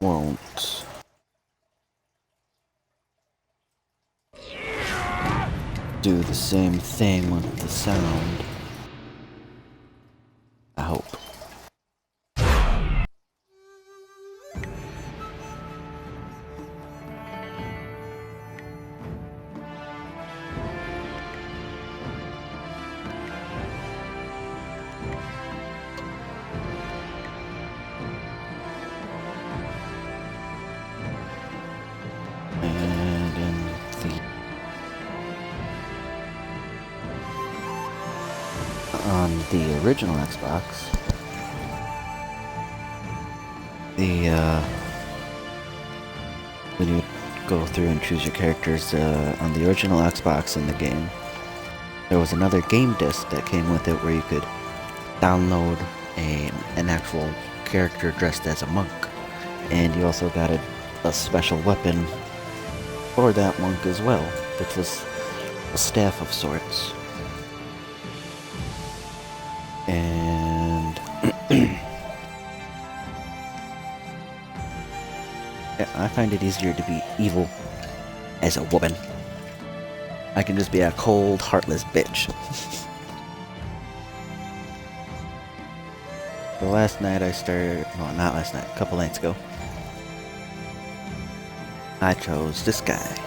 won't do the same thing with the sound. I hope. And in on the original Xbox, when you go through and choose your characters on the original Xbox in the game, there was another game disc that came with it where you could download an actual character dressed as a monk, and you also got a special weapon for that monk as well, which was a staff of sorts. And yeah, I find it easier to be evil as a woman. I can just be a cold, heartless bitch. So last night I started, well, not last night, a couple nights ago, I chose this guy.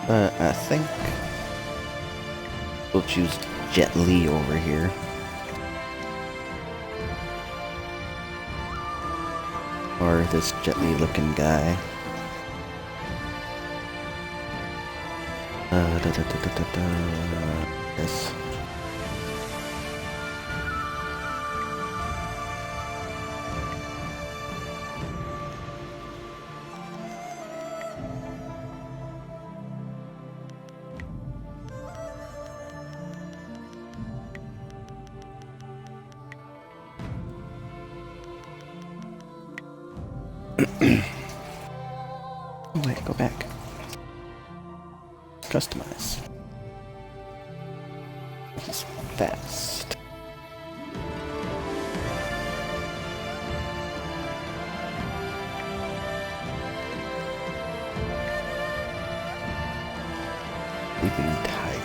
But I think we'll choose Jet Li over here. Or this Jet Li looking guy. This. Oh wait, go back. Customize. He's fast. Sleeping tight.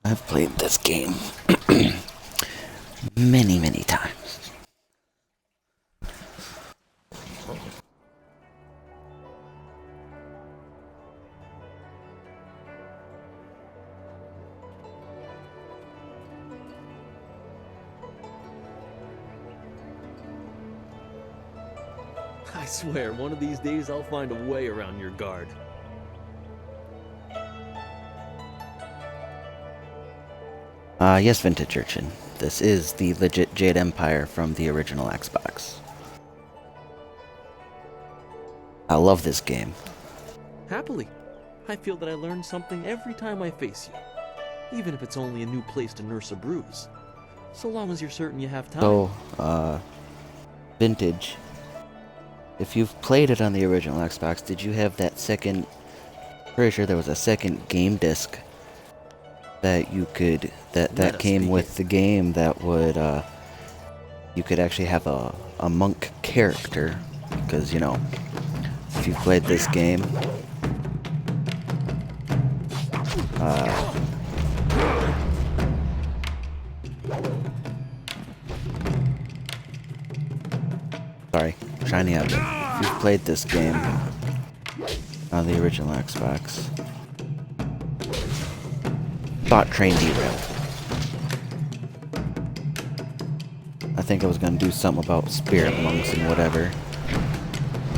I've played this game many, many times. I swear, one of these days I'll find a way around your guard. Yes, Vintage Urchin. This is the legit Jade Empire from the original Xbox. I love this game. Happily. I feel that I learn something every time I face you. Even if it's only a new place to nurse a bruise. So long as you're certain you have time. So, Vintage. If you've played it on the original Xbox, did you have that second... Pretty sure there was a second game disc that you could... That came with the game that would, you could actually have a monk character. Because, you know, if you've played this game... Sorry, shiny object. If you've played this game on the original Xbox... Thought train derailed. I think I was gonna do something about spirit monks and whatever.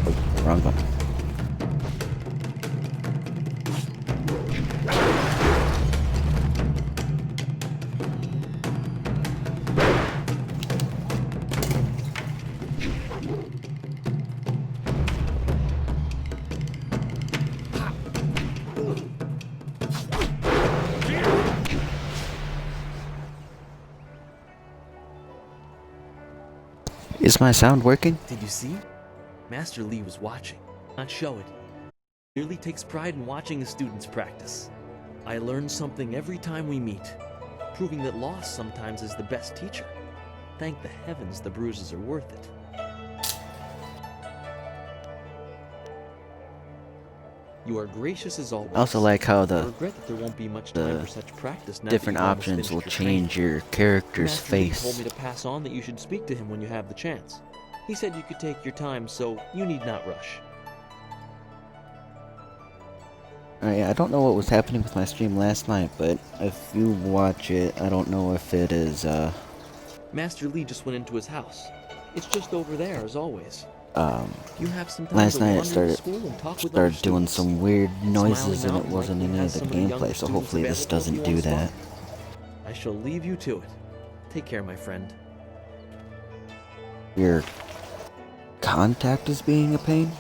Oh, wrong one. Is my sound working? Did you see? Master Lee was watching, not show it. He really takes pride in watching his students practice. I learn something every time we meet, proving that loss sometimes is the best teacher. Thank the heavens the bruises are worth it. You are gracious as always. I also like how I the regret that there won't be much time for such practice now different that you've almost options will finished your training. change your character's Master Lee told face. me to pass on that you should speak to him when you have the chance. He said you could take your time, so you need not rush. I don't know what was happening with my stream last night, but if you watch it, I don't know if it is, Master Lee just went into his house. It's just over there, as always. You have some time last to night wander it started, to school and talk with other started doing students. some weird noises Smiling and it Mountain wasn't likely any of has the some of the younger gameplay, so students hopefully this available if doesn't you do want that. spot. I shall leave you to it. Take care, my friend. Your contact is being a pain?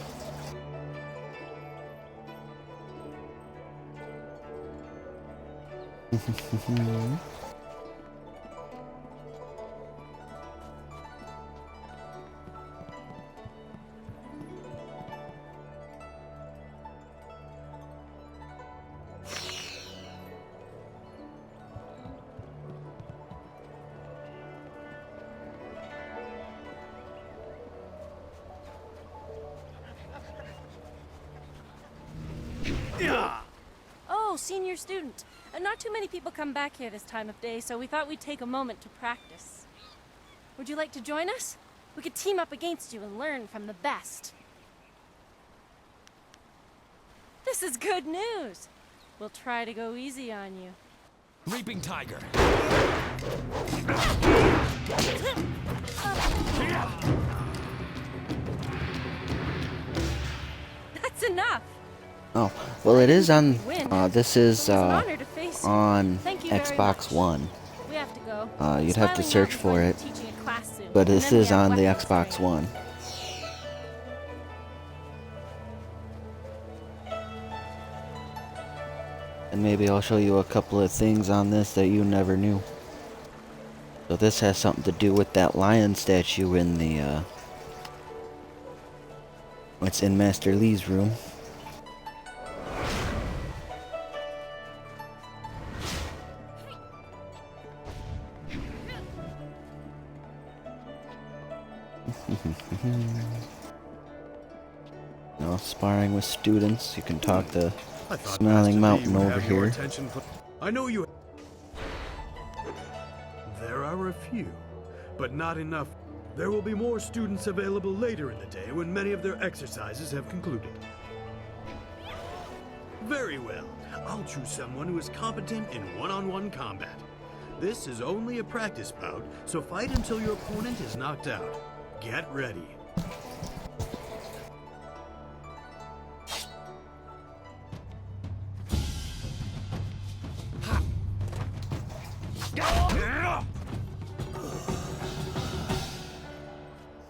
Oh, senior student. Not too many people come back here this time of day, so we thought we'd take a moment to practice. Would you like to join us? We could team up against you and learn from the best. This is good news. We'll try to go easy on you. Reaping Tiger. That's enough. Oh, well it is on, this is, It's an honor to face you. on Thank you very Xbox much. One. We have to go. You'd have to Smiling search Mountain's for going it, to be teaching a class soon, but and this then we is have on the weapons Xbox training. One. And maybe I'll show you a couple of things on this that you never knew. So this has something to do with that lion statue in the, it's in Master Lee's room. Now, sparring with students, you can talk to I thought Smiling Master Lee Mountain would over have your here. attention I know you. There are a few, but not enough. There will be more students available later in the day when many of their exercises have concluded. Very well. I'll choose someone who is competent in one-on-one combat. This is only a practice bout, so fight until your opponent is knocked out. Get ready.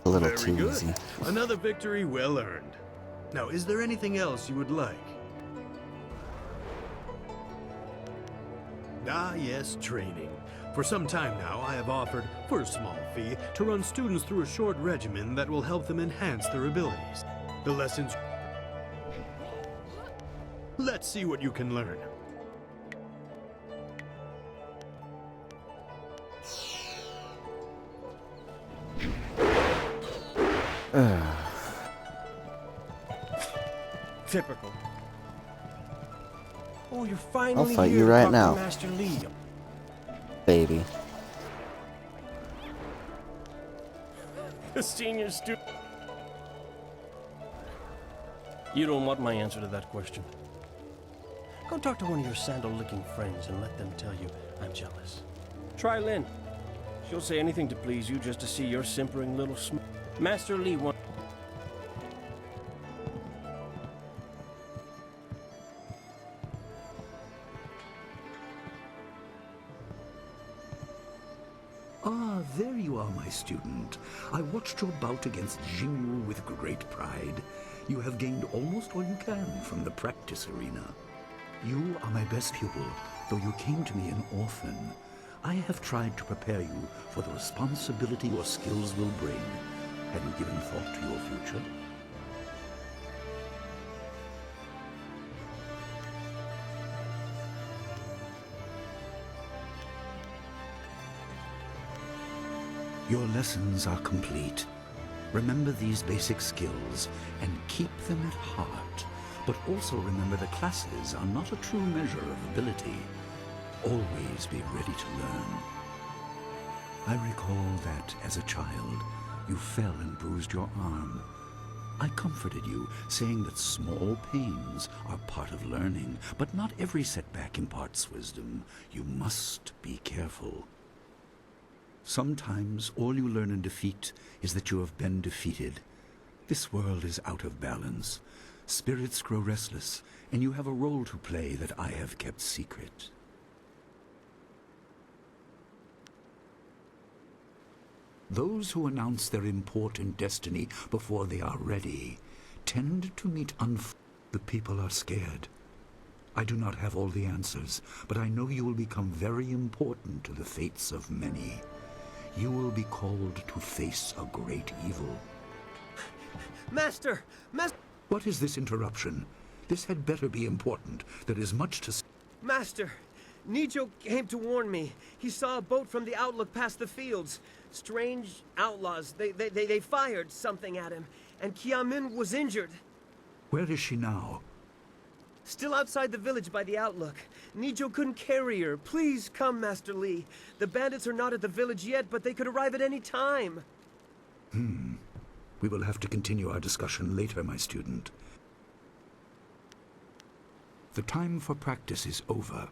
a little Very too good. easy. Another victory well earned. Now, is there anything else you would like? Ah, yes, training. For some time now, I have offered, for a small fee, to run students through a short regimen that will help them enhance their abilities. The lessons... Let's see what you can learn. Typical. Oh, you're finally fight here you to right talk to now. Master Lee. Baby. The senior student. You don't want my answer to that question. Go talk to one of your sandal-licking friends and let them tell you I'm jealous. Try Lynn. She'll say anything to please you just to see your simpering little Master Lee wants... Ah, there you are, my student. I watched your bout against Jingwu with great pride. You have gained almost all you can from the practice arena. You are my best pupil, though you came to me an orphan. I have tried to prepare you for the responsibility your skills will bring. Have you given thought to your future? Your lessons are complete. Remember these basic skills and keep them at heart. But also remember the classes are not a true measure of ability. Always be ready to learn. I recall that, as a child, you fell and bruised your arm. I comforted you, saying that small pains are part of learning, but not every setback imparts wisdom. You must be careful. Sometimes all you learn in defeat is that you have been defeated. This world is out of balance. Spirits grow restless, and you have a role to play that I have kept secret. Those who announce their important destiny before they are ready tend to meet the people are scared. I do not have all the answers, but I know you will become very important to the fates of many. You will be called to face a great evil. Master! What is this interruption? This had better be important. There is much to say. Master! Nijo came to warn me. He saw a boat from the outlook past the fields. Strange outlaws. They fired something at him, and Kiamin was injured. Where is she now? Still outside the village by the outlook. Nijo couldn't carry her. Please come, Master Li. The bandits are not at the village yet, but they could arrive at any time. We will have to continue our discussion later, my student. The time for practice is over.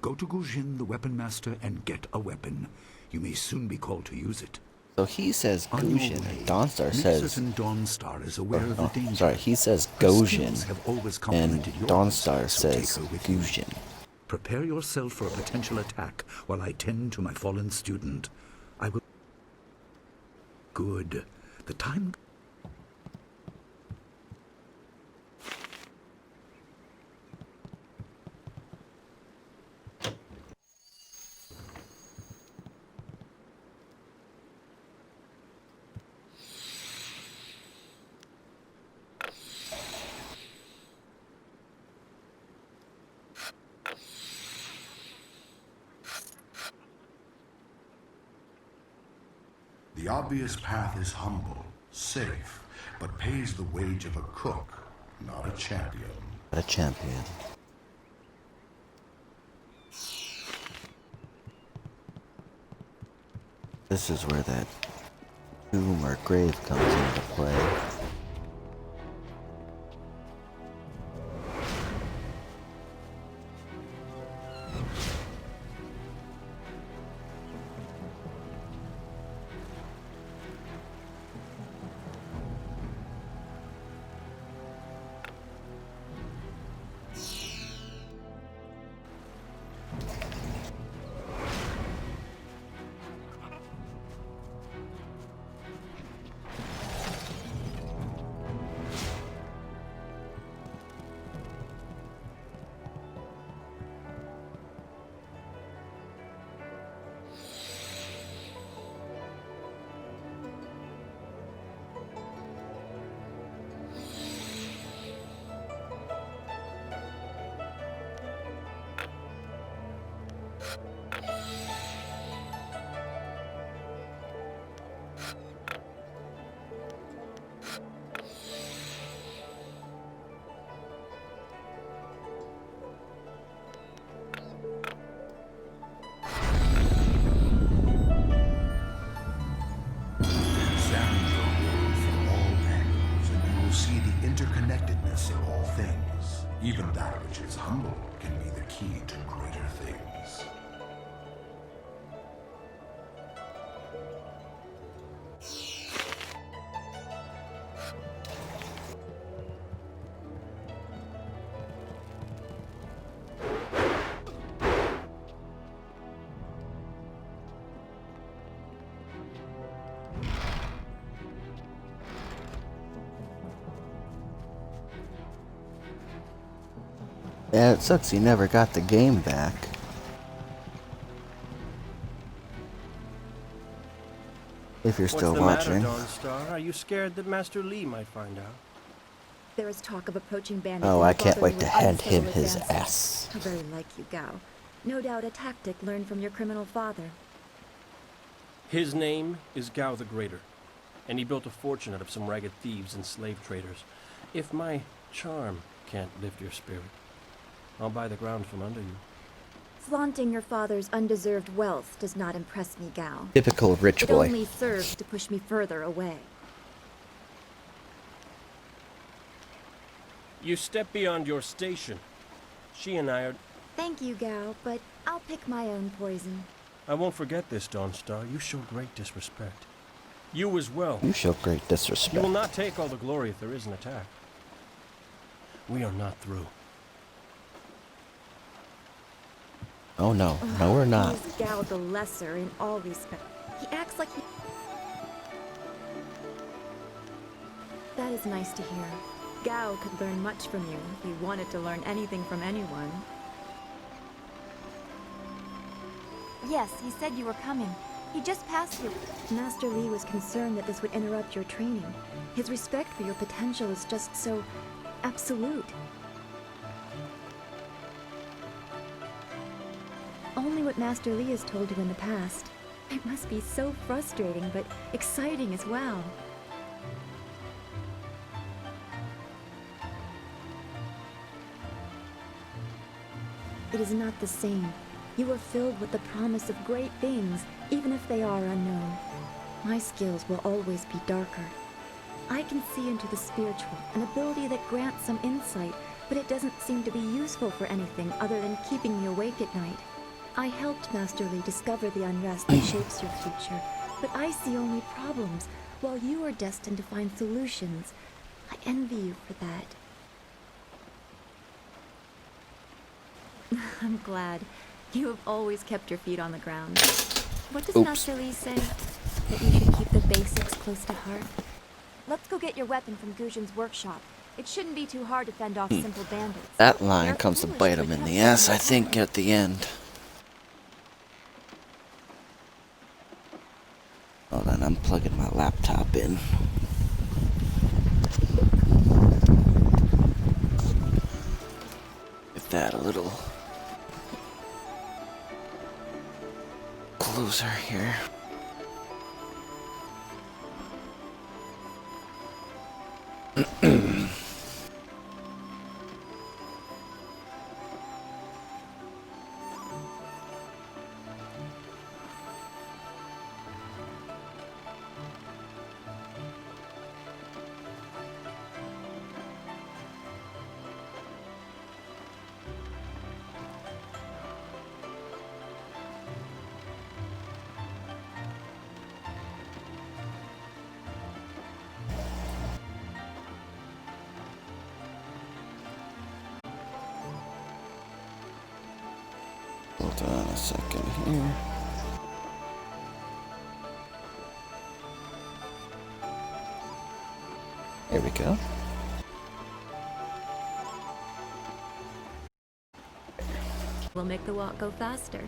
Go to Gujin, the weapon master, and get a weapon. You may soon be called to use it. So he says On your Gujin, way, and Dawnstar make says... certain Dawnstar is aware of the danger. Sorry, he says Her Gojin, skills have always and complemented yours, Dawnstar so take says her with you. Gujin. Prepare yourself for a potential attack while I tend to my fallen student. I will... Good. The time... The obvious path is humble, safe, but pays the wage of a cook, not a champion. A champion. This is where that tomb or grave comes into play. Interconnectedness in all things. Even that which is humble can be the key to greater things. Yeah, it sucks he never got the game back. If you're What's still the matter, watching. Dawnstar? Are you scared that Master Lee might find out? There is talk of approaching bandits. Oh, and I your can't father wait who to was hand him unsettled his advances. ass. How very like you, Gao. No doubt a tactic learned from your criminal father. His name is Gao the Greater, and he built a fortune out of some ragged thieves and slave traders. If my charm can't lift your spirit, I'll buy the ground from under you. Flaunting your father's undeserved wealth does not impress me, Gao. Typical rich It boy. only serves to push me further away. You step beyond your station. She and I are... Thank you, Gao, but I'll pick my own poison. I won't forget this, Dawnstar. You show great disrespect. You as well. You show great You disrespect. will not take all the glory if there is an attack. We are not through. Oh no. No, we're not. He's Gao the Lesser in all respect. He acts like he... That is nice to hear. Gao could learn much from you if he wanted to learn anything from anyone. Yes, he said you were coming. He just passed you. Master Lee was concerned that this would interrupt your training. His respect for your potential is just so... absolute. Only what Master Lee has told you in the past. It must be so frustrating, but exciting as well. It is not the same. You are filled with the promise of great things, even if they are unknown. My skills will always be darker. I can see into the spiritual, an ability that grants some insight, but it doesn't seem to be useful for anything other than keeping me awake at night. I helped Master Lee discover the unrest that shapes your future, but I see only problems, while you are destined to find solutions. I envy you for that. I'm glad. You have always kept your feet on the ground. What does Oops. Master Lee say? That you should keep the basics close to heart? Let's go get your weapon from Guzhen's workshop. It shouldn't be too hard to fend off simple bandits. That line They're comes to foolish bite to him in attempt the ass, I something think, at the end. Hold on, I'm plugging my laptop in. Get that a little closer here. Hold on a second here. There we go. Will make the walk go faster.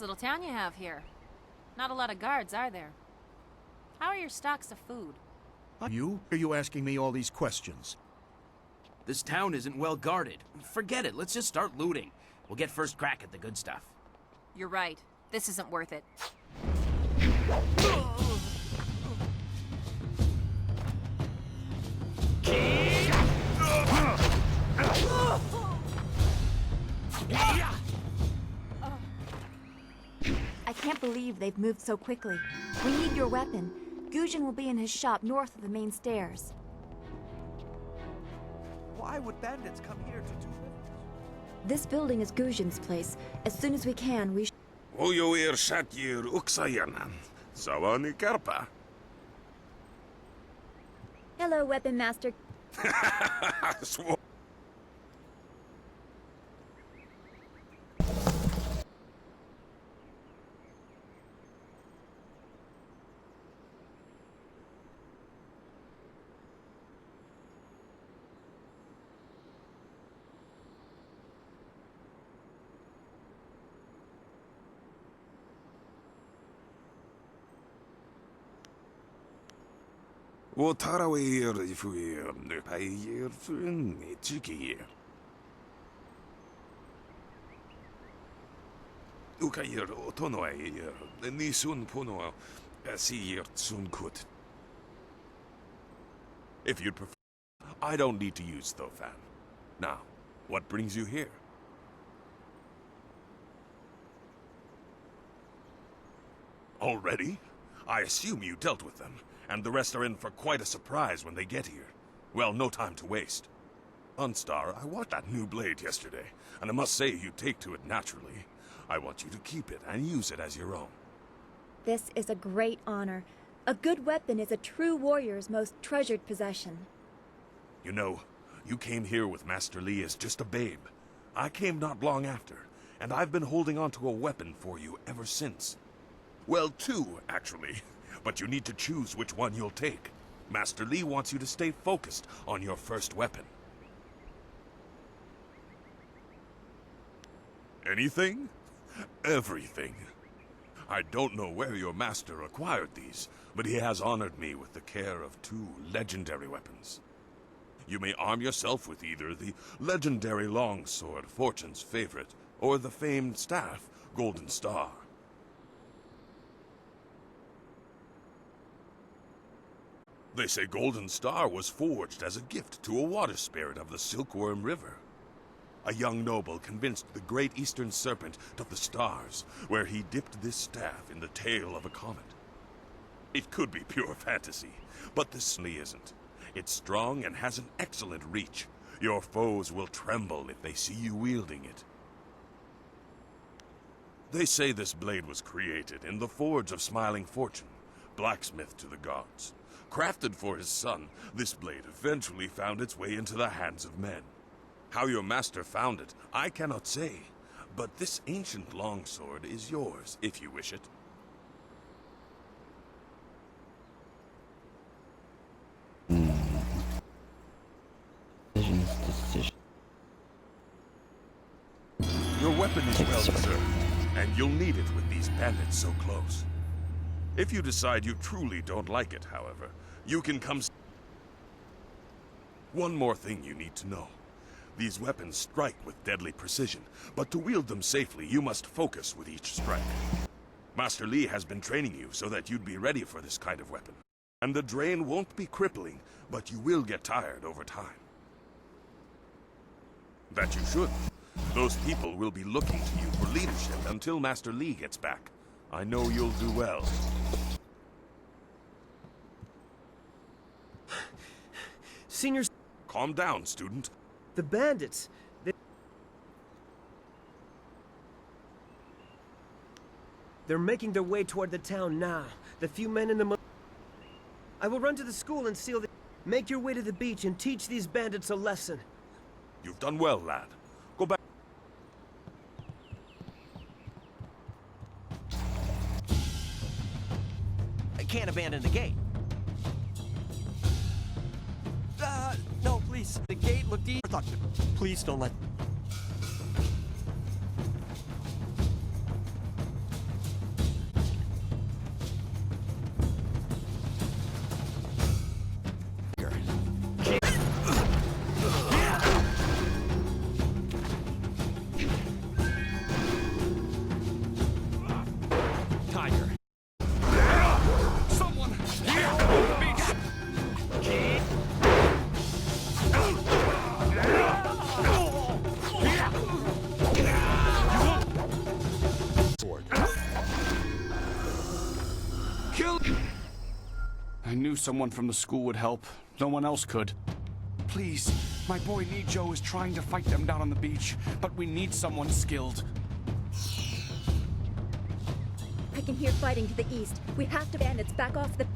Little town you have here. Not a lot of guards, are there? your stocks of food? You? Are you asking me all these questions? This town isn't well guarded. Forget it, let's just start looting. We'll get first crack at the good stuff. You're right. This isn't worth it. I can't believe they've moved so quickly. We need your weapon. Gujin will be in his shop north of the main stairs. Why would bandits come here to do This building is Gujin's place. As soon as we can, we Ujuir Shatyir Uksayanan. Sawani Karpa. Hello, Weapon Master. Watarawir Fuir Nupayir Fun Chiki. Ukayir Otonoir, the Nisun Puno, Asir Tsunkut. If you'd prefer, I don't need to use Thofan. Now, what brings you here? Already? I assume you dealt with them, and the rest are in for quite a surprise when they get here. Well, no time to waste. Unstar, I watched that new blade yesterday, and I must say you take to it naturally. I want you to keep it and use it as your own. This is a great honor. A good weapon is a true warrior's most treasured possession. You know, you came here with Master Li as just a babe. I came not long after, and I've been holding on to a weapon for you ever since. Well, two, actually. But you need to choose which one you'll take. Master Li wants you to stay focused on your first weapon. Anything? Everything. I don't know where your master acquired these, but he has honored me with the care of two legendary weapons. You may arm yourself with either the legendary longsword, Fortune's favorite, or the famed staff, Golden Star. They say Golden Star was forged as a gift to a water spirit of the Silkworm River. A young noble convinced the great eastern serpent of the stars, where he dipped this staff in the tail of a comet. It could be pure fantasy, but this isn't. It's strong and has an excellent reach. Your foes will tremble if they see you wielding it. They say this blade was created in the forge of Smiling Fortune, blacksmith to the gods. Crafted for his son, this blade eventually found its way into the hands of men. How your master found it, I cannot say, but this ancient longsword is yours, if you wish it. Decision. Your weapon is well deserved, and you'll need it with these bandits so close. If you decide you truly don't like it, however, you can come... One more thing you need to know. These weapons strike with deadly precision, but to wield them safely, you must focus with each strike. Master Li has been training you so that you'd be ready for this kind of weapon. And the drain won't be crippling, but you will get tired over time. That you should. Those people will be looking to you for leadership until Master Li gets back. I know you'll do well. Senior... Calm down, student. The bandits... They're making their way toward the town now. The few men in the... I will run to the school and seal the... Make your way to the beach and teach these bandits a lesson. You've done well, lad. Go back. I can't abandon the gate. No, please. The gate looked easy. Please don't let... knew someone from the school would help. No one else could. Please, my boy Nijo is trying to fight them down on the beach, but we need someone skilled. I can hear fighting to the east. We have to bandits back off the...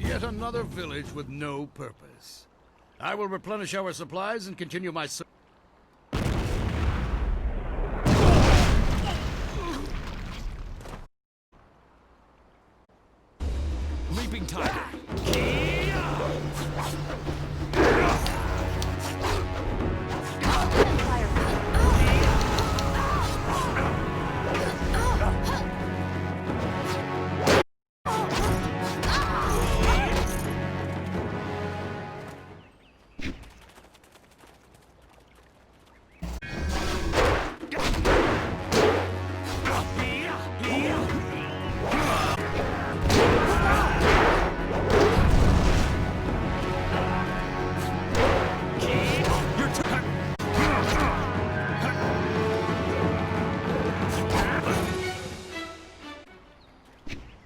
Yet another village with no purpose. I will replenish our supplies and continue my search. Leaping Tiger!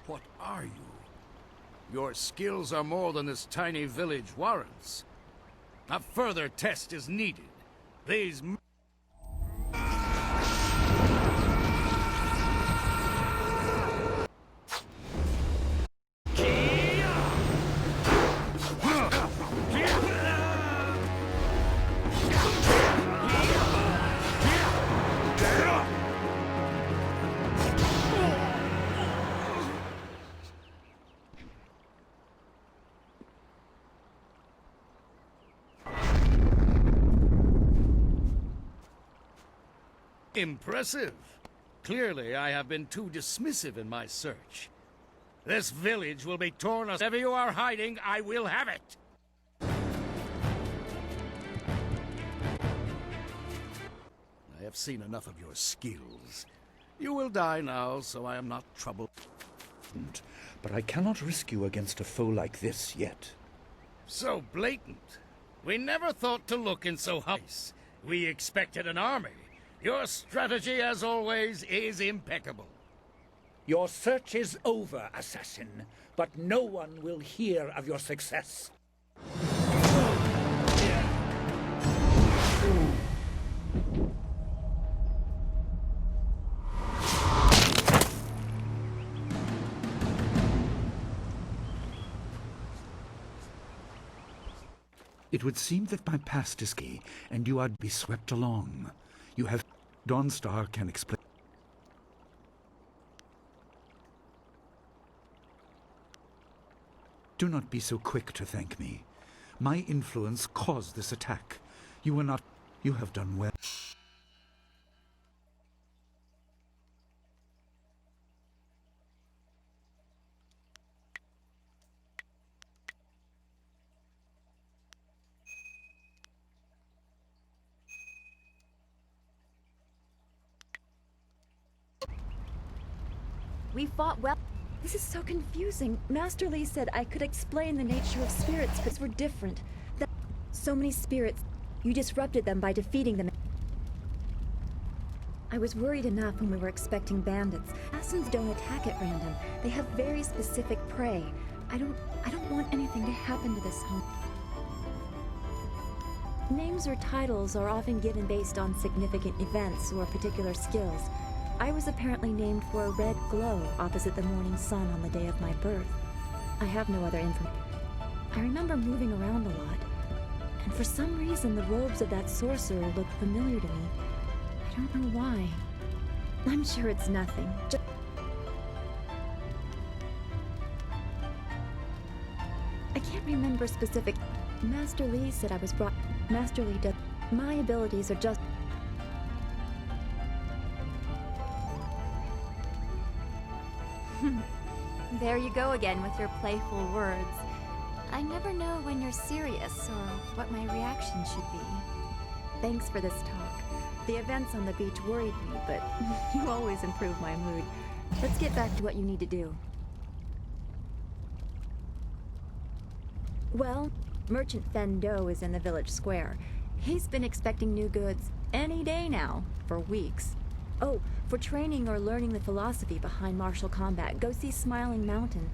What are you? Your skills are more than this tiny village warrants. A further test is needed. These... Impressive. Clearly, I have been too dismissive in my search. This village will be torn as ever you are hiding, I will have it! I have seen enough of your skills. You will die now, so I am not troubled. But I cannot risk you against a foe like this yet. So blatant. We never thought to look in so high. We expected an army. Your strategy, as always, is impeccable. Your search is over, assassin, but no one will hear of your success. It would seem that my past is key, and you are to be swept along. You have... Dawnstar can explain... Do not be so quick to thank me. My influence caused this attack. You were not... You have done well. We fought well. This is so confusing. Master Lee said I could explain the nature of spirits, but we're different. So many spirits. You disrupted them by defeating them. I was worried enough when we were expecting bandits. Assassins don't attack at random. They have very specific prey. I don't want anything to happen to this home. Names or titles are often given based on significant events or particular skills. I was apparently named for a red glow opposite the morning sun on the day of my birth. I have no other information. I remember moving around a lot, and for some reason the robes of that sorcerer looked familiar to me. I don't know why. I'm sure it's nothing. I can't remember specific... Master Lee said I was brought... Master Lee does... My abilities are just... There you go again with your playful words. I never know when you're serious or what my reaction should be. Thanks for this talk. The events on the beach worried me, but you always improve my mood. Let's get back to what you need to do. Well, Merchant Fendo is in the village square. He's been expecting new goods any day now, for weeks. Oh, for training or learning the philosophy behind martial combat, go see Smiling Mountain.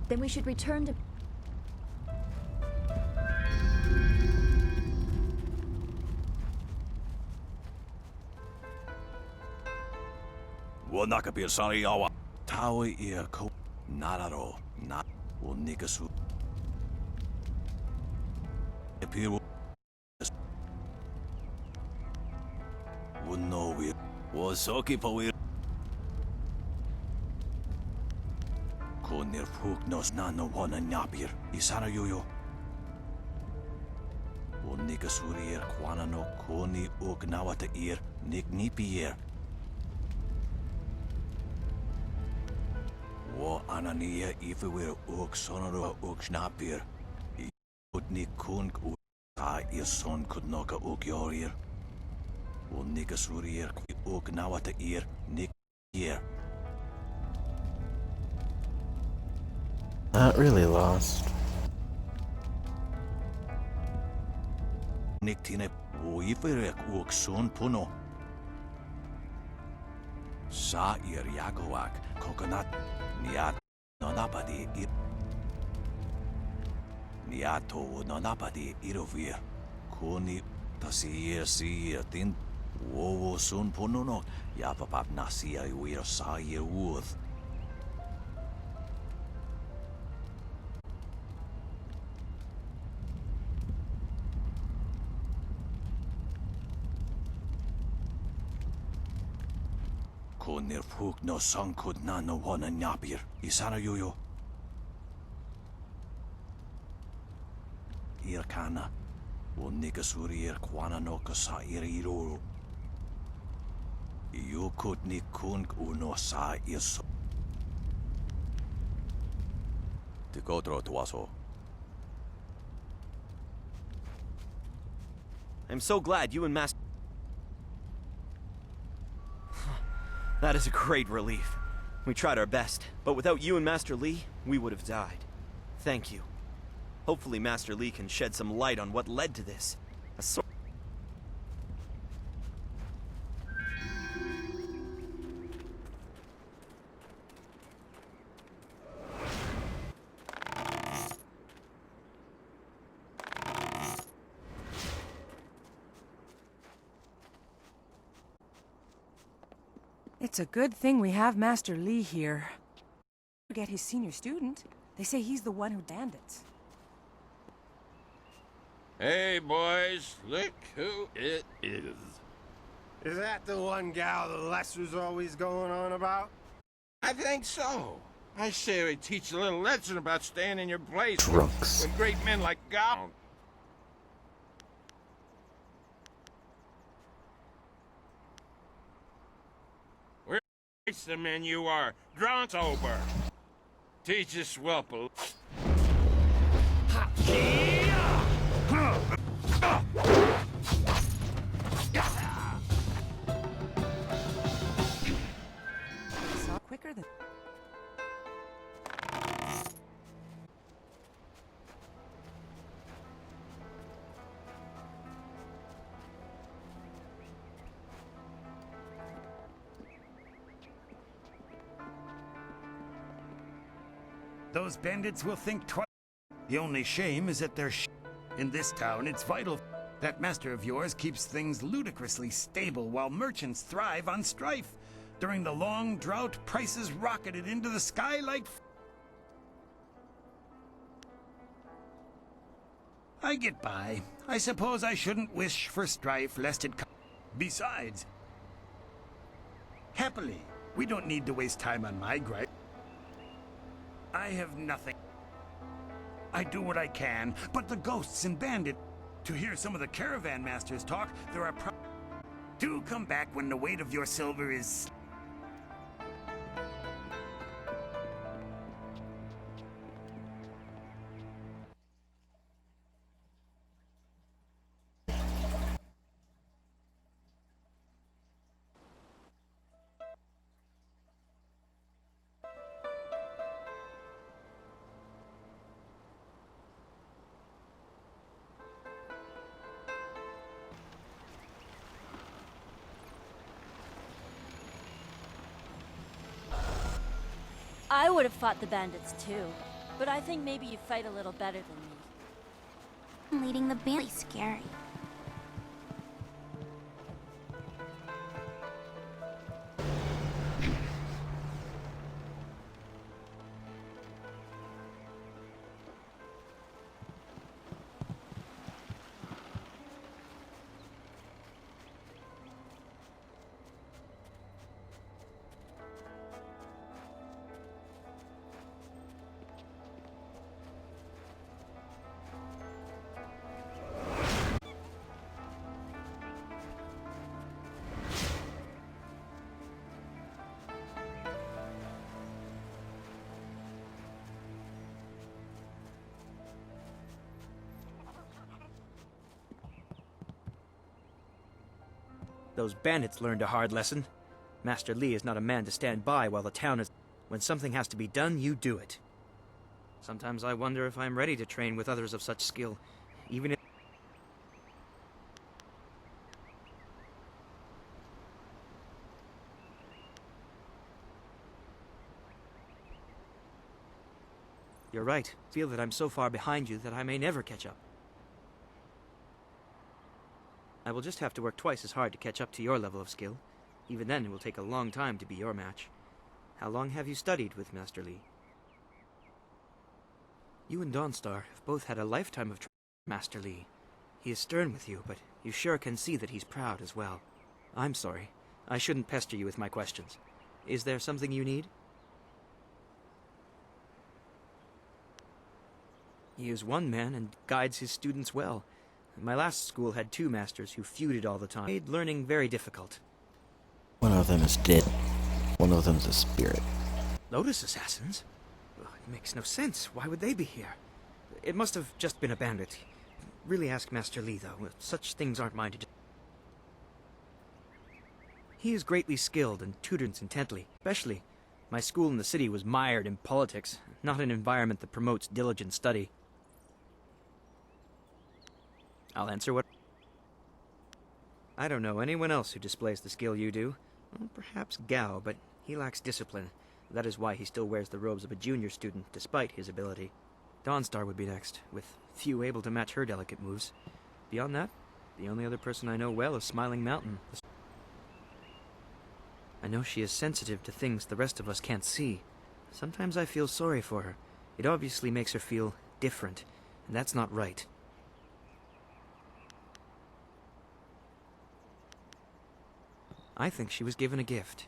Then we should return to... Wanakapir Sariawa. Taui ia ko nararo na o nikasu. Epiru no we was okay for we Konir Puk nos nano wana nyapir Isara yoyo O nikasurier kwana no koni oknawata ir nik nipier Wo anania ife ok sonoro ok snapir Utni kun ta ir son kudnoka ok yorir O nikasurier ok nawata ir nik hier Not really lost. Nik tine o ife ok son puno Sa ir yagoak coconut Niat nonapadi Niato nonapadi irovir Kuni tasir tin Wowo sun pununo Yapapap nasia wir sa ir uth Konir Puk no sankud na no wana nyapir Isara yoyo Irkana O nikasuri kwana no kasa iriro Yukut ni kunk uno sa iso Tikotro tuaso I'm so glad you and Master... That is a great relief. We tried our best, but without you and Master Li, we would have died. Thank you. Hopefully Master Li can shed some light on what led to this. A sort... It's a good thing we have Master Li here. Forget his senior student. They say he's the one who bandits. Hey, boys, look who it is. Is that the one gal the Lesser's always going on about? I think so. I say we teach a little lesson about staying in your place Drunks. when great men like Gal. We're the men you are, drunk sober. Teach us Welpel. Saw quicker than... Those bandits will think twice. The only shame is that they're in this town. It's vital that master of yours keeps things ludicrously stable while merchants thrive on strife. During the long drought, prices rocketed into the sky like... I get by. I suppose I shouldn't wish for strife lest it come. Besides, happily, we don't need to waste time on my gripe. I have nothing. I do what I can, but the ghosts and bandits... To hear some of the caravan masters talk, there are do come back when the weight of your silver is... I would have fought the bandits too, but I think maybe you fight a little better than me. Leading the band is scary. Those bandits learned a hard lesson. Master Li is not a man to stand by while the town is... When something has to be done, you do it. Sometimes I wonder if I'm ready to train with others of such skill, even if... You're right. I feel that I'm so far behind you that I may never catch up. I will just have to work twice as hard to catch up to your level of skill. Even then, it will take a long time to be your match. How long have you studied with Master Li? You and Dawnstar have both had a lifetime of training with Master Li. He is stern with you, but you sure can see that he's proud as well. I'm sorry. I shouldn't pester you with my questions. Is there something you need? He is one man and guides his students well. My last school had 2 masters who feuded all the time. Made learning very difficult. One of them is dead. One of them's a spirit. Lotus assassins? Well, it makes no sense. Why would they be here? It must have just been a bandit. Really ask Master Li, though. Such things aren't mine to do. He is greatly skilled and tutors intently. Especially, my school in the city was mired in politics, not an environment that promotes diligent study. I'll answer what... I don't know anyone else who displays the skill you do. Well, perhaps Gao, but he lacks discipline. That is why he still wears the robes of a junior student, despite his ability. Dawnstar would be next, with few able to match her delicate moves. Beyond that, the only other person I know well is Smiling Mountain. I know she is sensitive to things the rest of us can't see. Sometimes I feel sorry for her. It obviously makes her feel different, and that's not right. I think she was given a gift.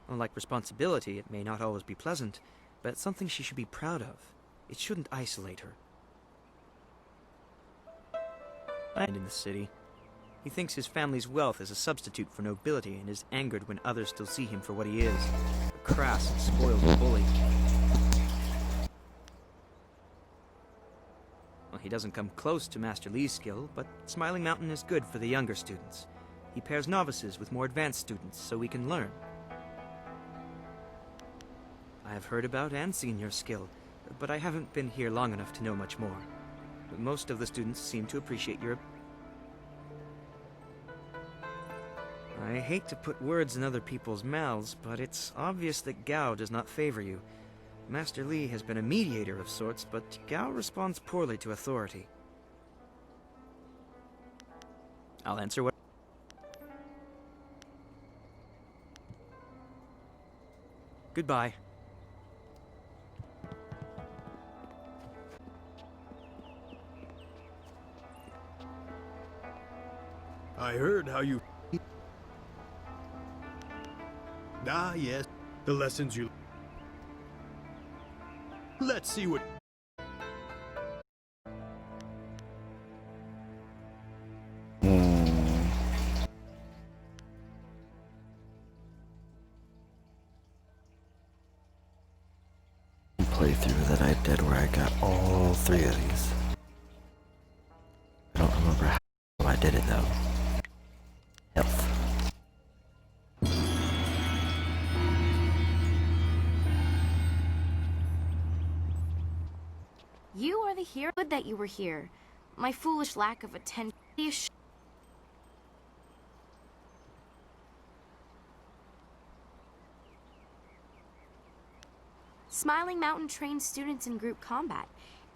Unlike responsibility, it may not always be pleasant, but it's something she should be proud of. It shouldn't isolate her. And in the city, he thinks his family's wealth is a substitute for nobility and is angered when others still see him for what he is, a crass and spoiled bully. Well, he doesn't come close to Master Li's skill, but Smiling Mountain is good for the younger students. He pairs novices with more advanced students so we can learn. I have heard about and seen your skill, but I haven't been here long enough to know much more. But most of the students seem to appreciate your... I hate to put words in other people's mouths, but it's obvious that Gao does not favor you. Master Li has been a mediator of sorts, but Gao responds poorly to authority. I'll answer what... Goodbye. I heard how you... Ah, yes. The lessons you... Let's see what... Playthrough that I did where I got all 3 of these. I don't remember how I did it though. Health. You are the hero. Good that you were here. My foolish lack of attention. Smiling Mountain trains students in group combat.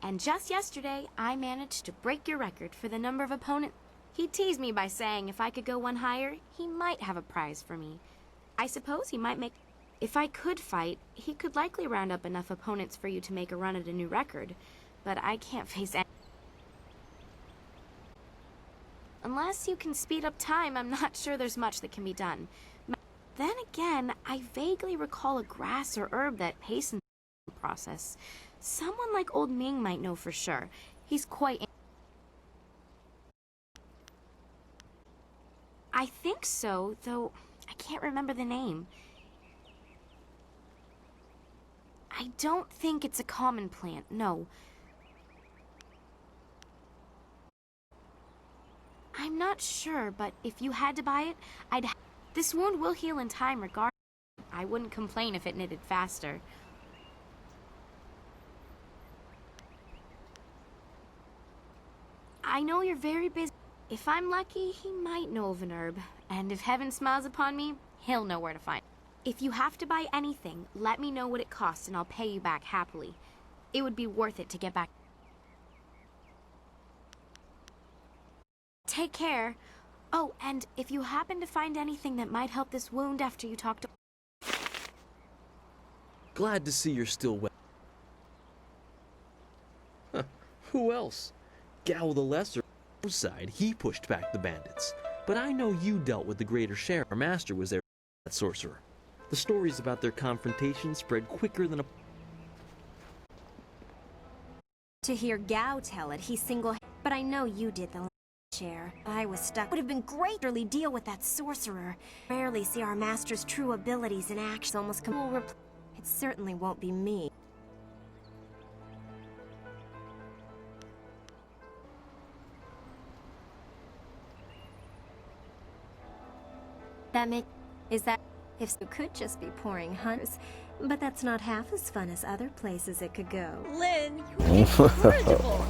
And just yesterday, I managed to break your record for the number of opponents. He teased me by saying if I could go one higher, he might have a prize for me. I suppose he might make... If I could fight, he could likely round up enough opponents for you to make a run at a new record. But I can't face any... Unless you can speed up time, I'm not sure there's much that can be done. Then again, I vaguely recall a grass or herb that hastens the process. Someone like old Ming might know for sure. He's quite... I think so, though I can't remember the name. I don't think it's a common plant, no. I'm not sure, but if you had to buy it, I'd... This wound will heal in time regardless. I wouldn't complain if it knitted faster. I know you're very busy. If I'm lucky, he might know of an herb. And if heaven smiles upon me, he'll know where to find it. If you have to buy anything, let me know what it costs and I'll pay you back happily. It would be worth it to get back. Take care. Oh, and if you happen to find anything that might help this wound after you talk to... Glad to see you're still well. Huh, who else? Gao the Lesser side, he pushed back the bandits. But I know you dealt with the greater share. Our master was there, that sorcerer. The stories about their confrontation spread quicker than a... To hear Gao tell it, he But I know you did the share. I was stuck. Would have been great to really deal with that sorcerer. Rarely see our master's true abilities in action. Almost It certainly won't be me. If you could just be pouring hunters, but that's not half as fun as other places it could go. Lynn, you're incorrigible.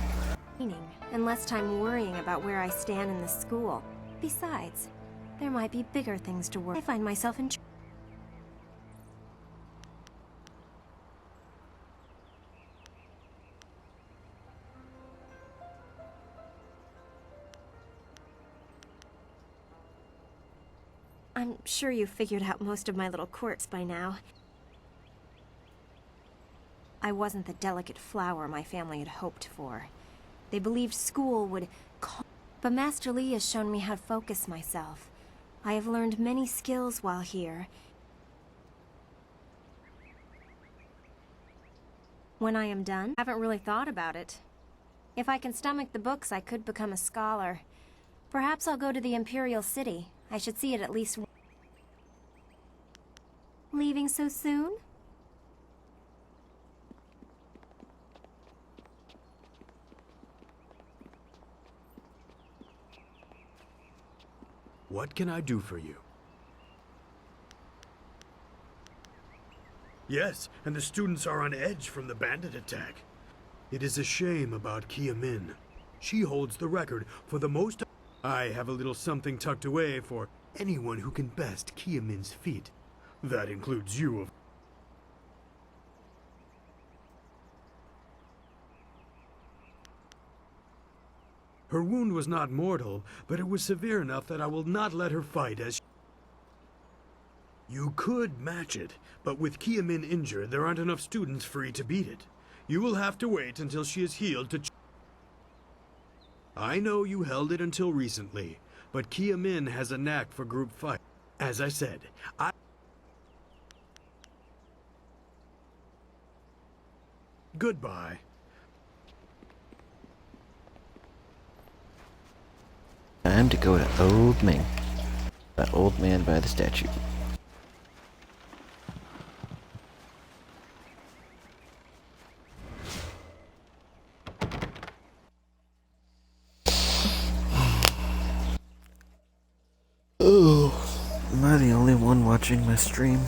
And less time worrying about where I stand in the school. Besides, there might be bigger things to worry. I find myself in... I'm sure you figured out most of my little quirks by now. I wasn't the delicate flower my family had hoped for. They believed school would... But Master Li has shown me how to focus myself. I have learned many skills while here. When I am done, I haven't really thought about it. If I can stomach the books, I could become a scholar. Perhaps I'll go to the Imperial City. I should see it at least once. Leaving so soon? What can I do for you? Yes, and the students are on edge from the bandit attack. It is a shame about Kia Min. She holds the record for the most... I have a little something tucked away for anyone who can best Kia Min's feat. That includes you, of... Her wound was not mortal, but it was severe enough that I will not let her fight as... You could match it, but with Kia Min injured, there aren't enough students free to beat it. You will have to wait until she is healed to... I know you held it until recently, but Kia Min has a knack for group fight. As I said, Goodbye. Time to go to Old Ming. That old man by the statue. Oh, am I the only one watching my stream?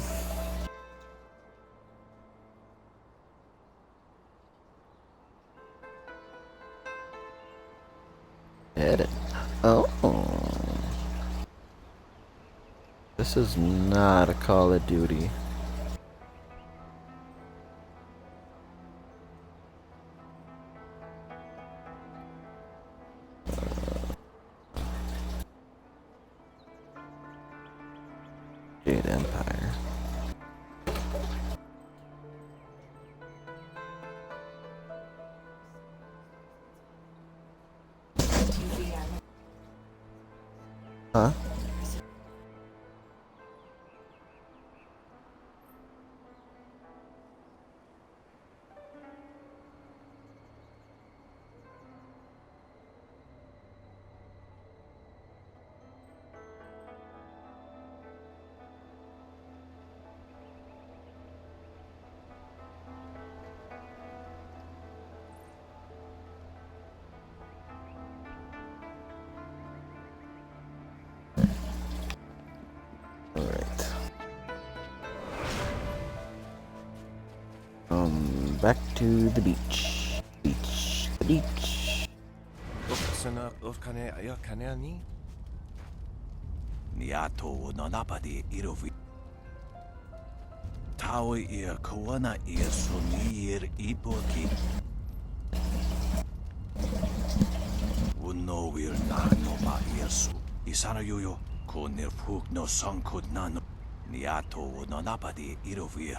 Edit. Oh. This is not a Call of Duty. Jade Empire. Huh? Alright. Back to the beach. Beach. The beach. Niato nanapadi irovi. Tawi ir kawana ir sunir ipoki. Uno wir nano ba irsu. Isana yuyo. Konir puk no sankud nano. Niato nanapadi irovir.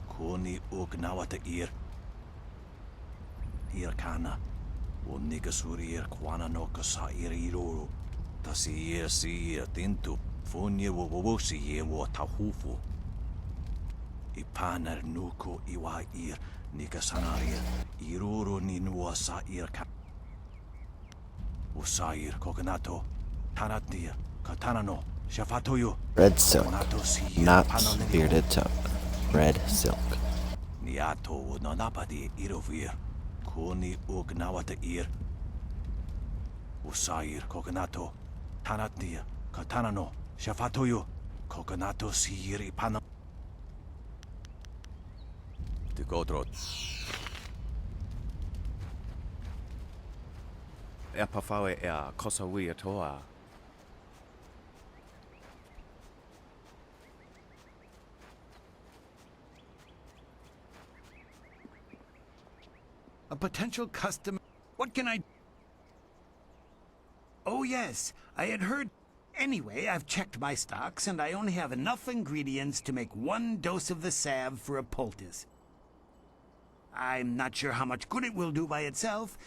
Koni ugnawata ir. Ir kana. Unigasuri kwana no kasa ir iroro. Tasi si tintu. Funye wowosi ye wo tahufu. Ipanar nuko iwa ir. Nigasanaria. Iroro ni nuasa ir ka. Usair kokonato. Tanatia. Katana no. Shafatoyo. Red silk. Not bearded toque. Red silk. Niato nanapadi irovir. Koni ugnawata ir. Usair kokonato. Tanatia. Katana no. Shafatoyo. Kokonato siri pana. Godrod. Pafawe kosawi toa. A potential customer. What can I... Oh yes, I had heard... Anyway, I've checked my stocks, and I only have enough ingredients to make 1 dose of the salve for a poultice. I'm not sure how much good it will do by itself.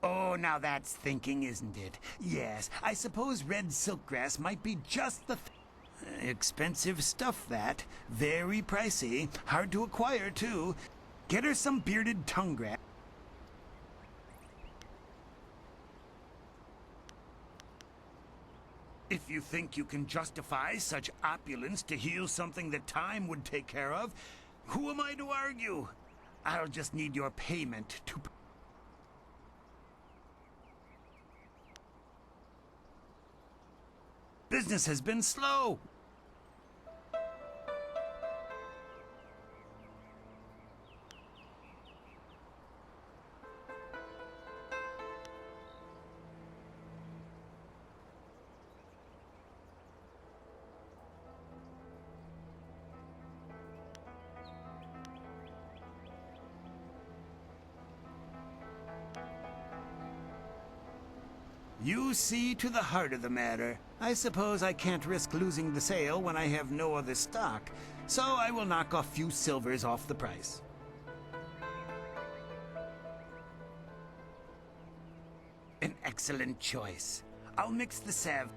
Oh, now that's thinking, isn't it? Yes, I suppose red silkgrass might be just the expensive stuff, that. Very pricey. Hard to acquire, too. Get her some bearded tongue grass. If you think you can justify such opulence to heal something that time would take care of, who am I to argue? I'll just need your payment to... Business has been slow. You see to the heart of the matter. I suppose I can't risk losing the sale when I have no other stock, so I will knock a few silvers off the price. An excellent choice. I'll mix the salve.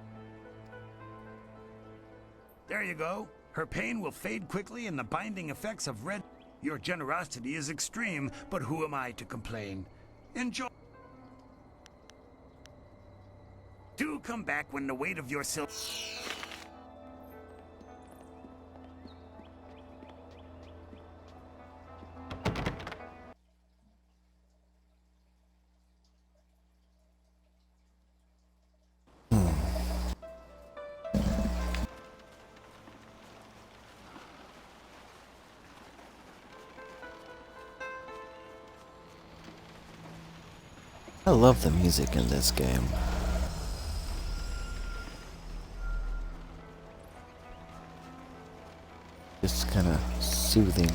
There you go. Her pain will fade quickly and the binding effects of red... Your generosity is extreme, but who am I to complain? Enjoy. Do come back when the weight of your silk... I love the music in this game. Just kind of soothing.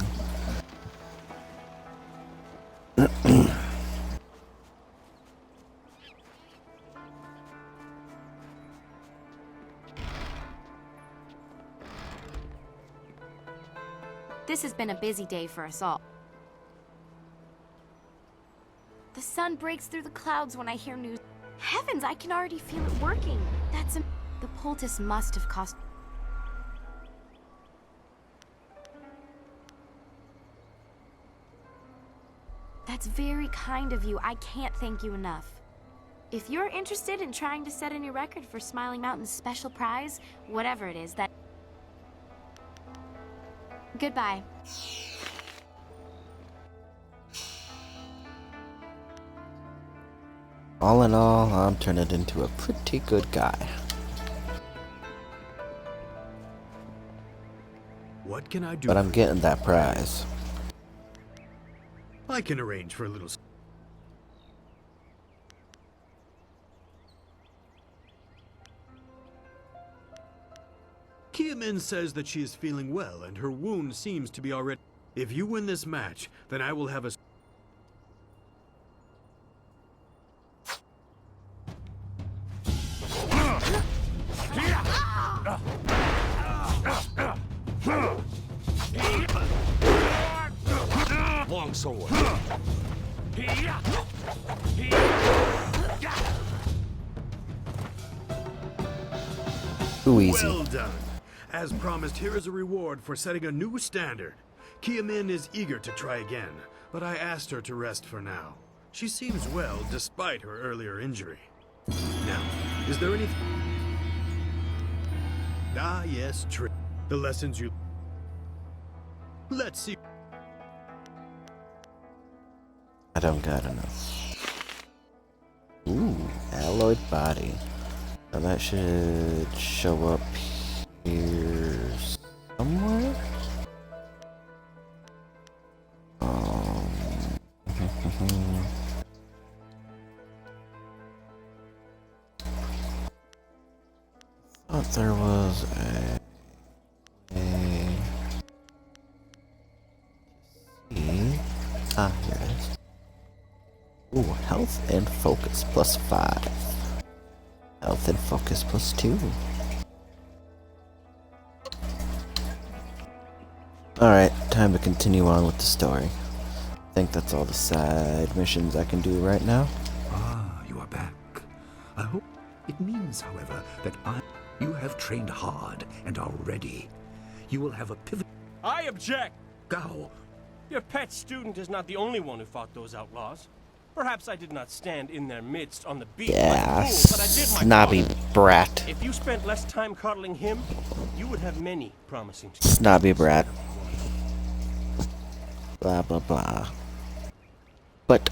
This has been a busy day for us all. The sun breaks through the clouds when I hear news. Heavens, I can already feel it working. The poultice must have cost... That's very kind of you. I can't thank you enough. If you're interested in trying to set a new record for Smiling Mountain's special prize, whatever it is, that... Goodbye. All in all, I'm turning into a pretty good guy. What can I do? But I'm getting that prize. I can arrange for a little... Kia-min says that she is feeling well and her wound seems to be already... If you win this match, then I will have a... Long sword. Too easy. Well done. As promised, here is a reward for setting a new standard. Kia-min is eager to try again, but I asked her to rest for now. She seems well despite her earlier injury. Now, is there anything... Ah, yes, true. The lessons you... Let's see... I don't got enough. Ooh, alloyed body. Now that should show up here somewhere. Thought there was a here it is. Ooh, health and focus +5. Health and focus +2. Alright, time to continue on with the story. I think that's all the side missions I can do right now. Ah, you are back. I hope it means, however, that you have trained hard and are ready. You will have a pivot. I object! Gao! Your pet student is not the only one who fought those outlaws. Perhaps I did not stand in their midst on the beach like a fool, but I did my snobby part. brat. If you spent less time coddling him, you would have many promising... Snobby brat. Blah blah blah. But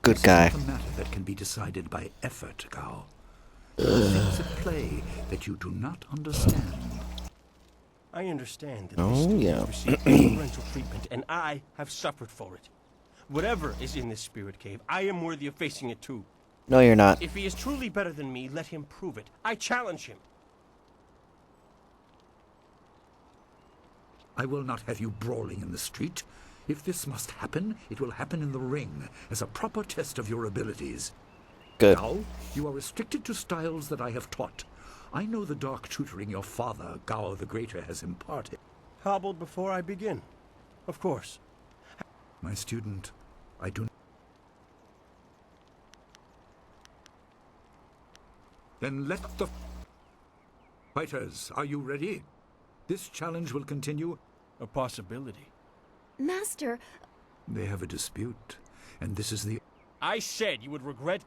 good guy. This is not a matter that can be decided by effort, Gao. There are things at play that you do not understand. I understand that Oh, this yeah. received preferential treatment, and I have suffered for it. Whatever is in this spirit cave, I am worthy of facing it too. No, you're not. If he is truly better than me, let him prove it. I challenge him. I will not have you brawling in the street. If this must happen, it will happen in the ring, as a proper test of your abilities. Good. Gao, you are restricted to styles that I have taught. I know the dark tutoring your father, Gao the Greater, has imparted. Hobbled before I begin. Of course. My student, I do... Then let the... Fighters, are you ready? This challenge will continue. A possibility. Master... They have a dispute, and this is the... I said you would regret...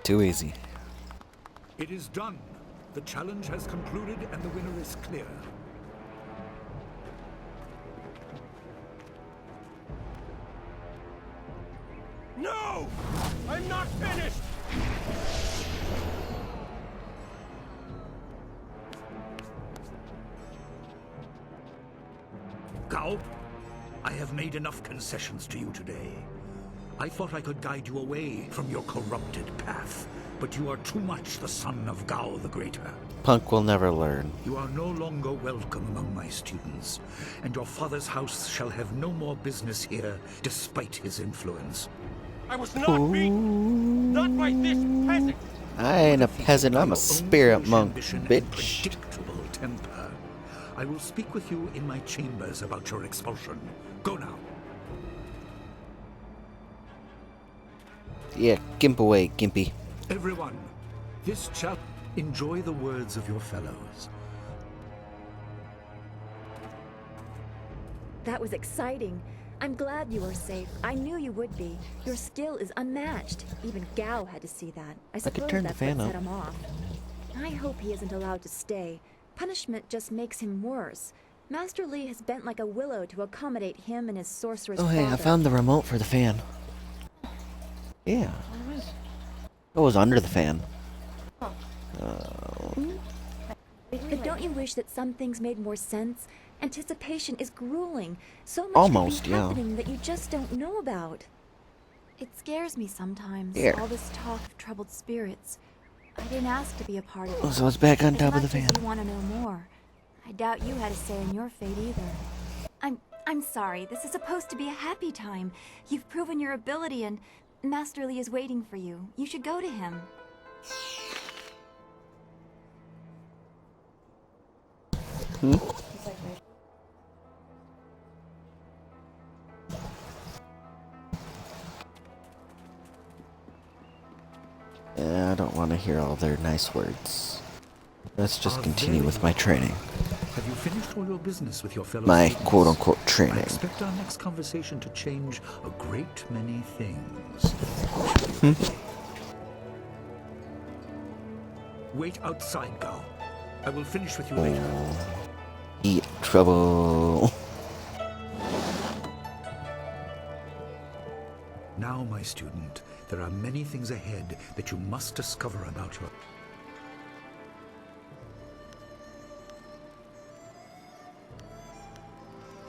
Too easy. It is done. The challenge has concluded and the winner is clear. No! I'm not finished! Gao, I have made enough concessions to you today. I thought I could guide you away from your corrupted path, but you are too much the son of Gao the Greater. Punk will never learn. You are no longer welcome among my students, and your father's house shall have no more business here, despite his influence. I was not beaten! Not by this peasant! I ain't a peasant, I'm a spirit monk, bitch. Predictable temper. I will speak with you in my chambers about your expulsion. Go now. Yeah, gimp away, gimpy. Everyone, this chap, enjoy the words of your fellows. That was exciting. I'm glad you were safe. I knew you would be. Your skill is unmatched. Even Gao had to see that. I suppose turn the that's fan what up. set him off. I hope he isn't allowed to stay. Punishment just makes him worse. Master Li has bent like a willow to accommodate him and his sorceress Oh, hey, I father. found the remote for the fan. Yeah. It was under the fan. But don't you wish that some things made more sense? Anticipation is grueling. So much Almost, could be yeah. happening that you just don't know about. It scares me sometimes, Here. all this talk of troubled spirits. I didn't ask to be a part of it. So it's back on As top of the much as fan. you want to know more. I doubt you had a say in your fate either. I'm sorry. This is supposed to be a happy time. You've proven your ability and Master Li is waiting for you. You should go to him. I don't want to hear all their nice words. Let's just continue with my training. Have you finished all your business with your fellow My students? quote-unquote I training. expect our next conversation to change a great many things. Wait outside, Gao. I will finish with you later. Eat trouble. Now, my student, there are many things ahead that you must discover about your...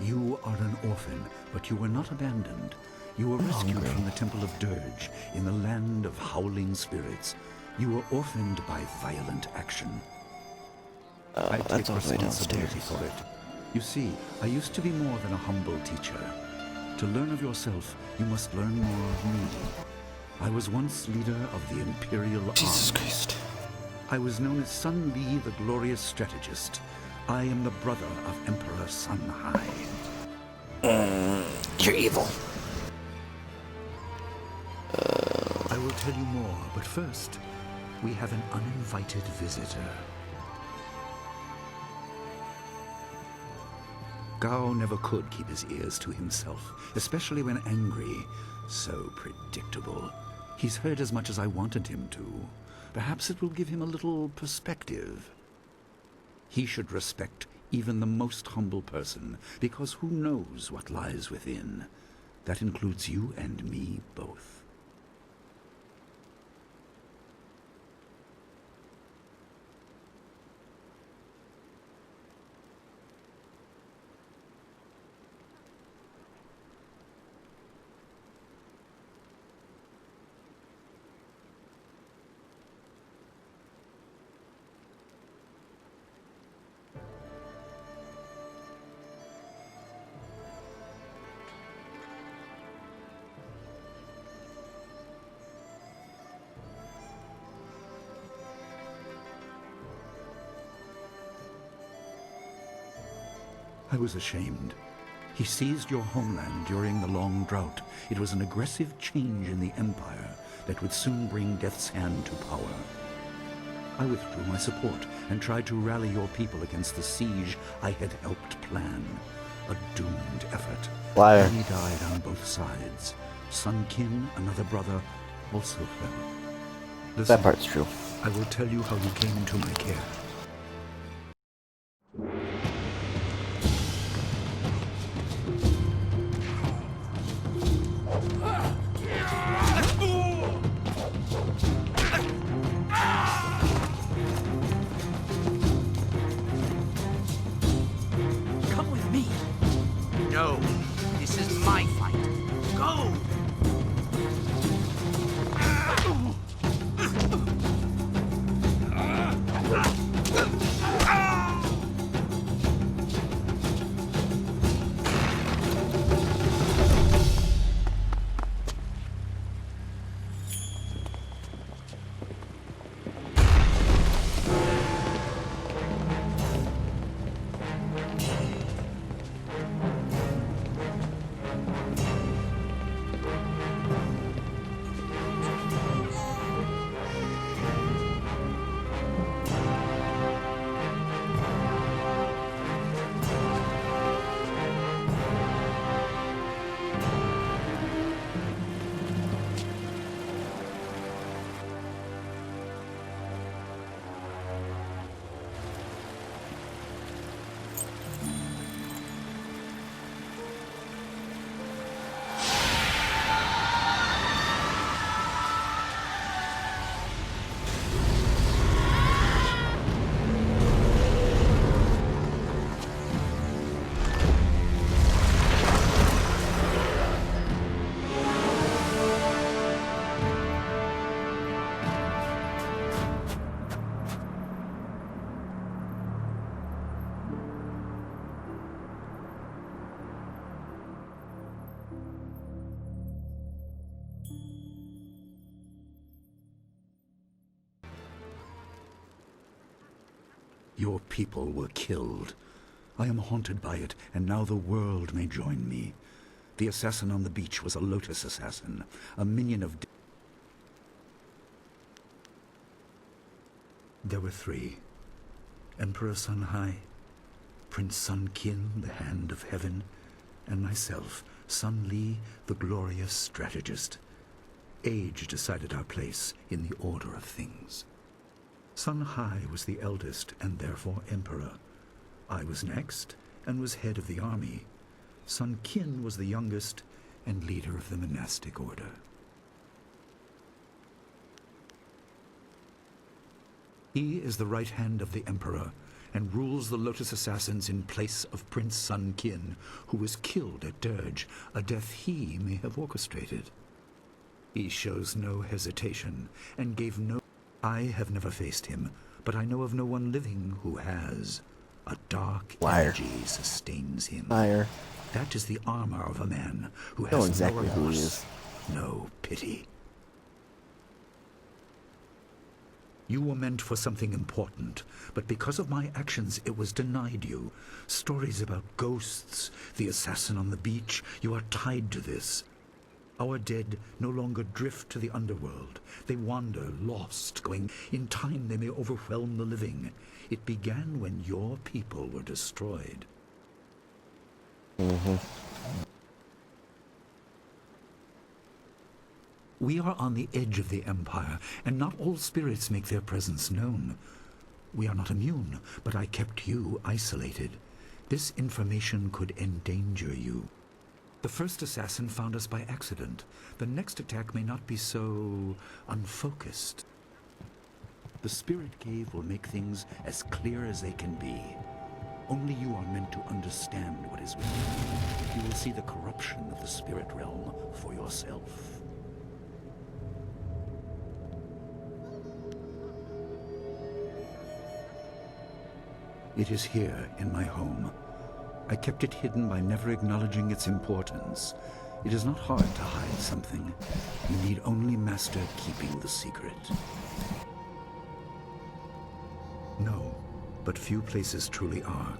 You are an orphan, but you were not abandoned. You were rescued from the Temple of Dirge in the land of howling spirits. You were orphaned by violent action. I take that's all the way responsibility downstairs. for it. You see, I used to be more than a humble teacher. To learn of yourself, you must learn more of me. I was once leader of the Imperial Jesus Army. Christ. I was known as Sun Li, the glorious strategist. I am the brother of Emperor Sun Hai. You're evil. I will tell you more, but first, we have an uninvited visitor. Gao never could keep his ears to himself, especially when angry. So predictable. He's heard as much as I wanted him to. Perhaps it will give him a little perspective. He should respect even the most humble person, because who knows what lies within? That includes you and me both. I was ashamed. He seized your homeland during the long drought. It was an aggressive change in the Empire that would soon bring Death's Hand to power. I withdrew my support and tried to rally your people against the siege I had helped plan. A doomed effort. Liar. Many died on both sides. Sun Qin, another brother, also fell. Listen, That part's true. I will tell you how you came into my care. Come with me. No, this is my fight. Go! Your people were killed. I am haunted by it, and now the world may join me. The assassin on the beach was a Lotus assassin, a minion of... There were three. Emperor Sun Hai, Prince Sun Qin, the Hand of Heaven, and myself, Sun Li, the glorious strategist. Age decided our place in the order of things. Sun Hai was the eldest and therefore emperor. I was next and was head of the army. Sun Qin was the youngest and leader of the monastic order. He is the right hand of the emperor and rules the Lotus assassins in place of Prince Sun Qin, who was killed at Dirge, a death he may have orchestrated. He shows no hesitation and gave no... I have never faced him, but I know of no one living who has. A dark energy sustains him. Liar. That is the armor of a man who Know has exactly no who he remorse, is. no pity. You were meant for something important, but because of my actions it was denied you. Stories about ghosts, the assassin on the beach, you are tied to this. Our dead no longer drift to the underworld. They wander, lost, going. In time they may overwhelm the living. It began when your people were destroyed. We are on the edge of the Empire, and not all spirits make their presence known. We are not immune, but I kept you isolated. This information could endanger you. The first assassin found us by accident. The next attack may not be so unfocused. The Spirit Cave will make things as clear as they can be. Only you are meant to understand what is within. You will see the corruption of the spirit realm for yourself. It is here, in my home. I kept it hidden by never acknowledging its importance. It is not hard to hide something. You need only master keeping the secret. No, but few places truly are.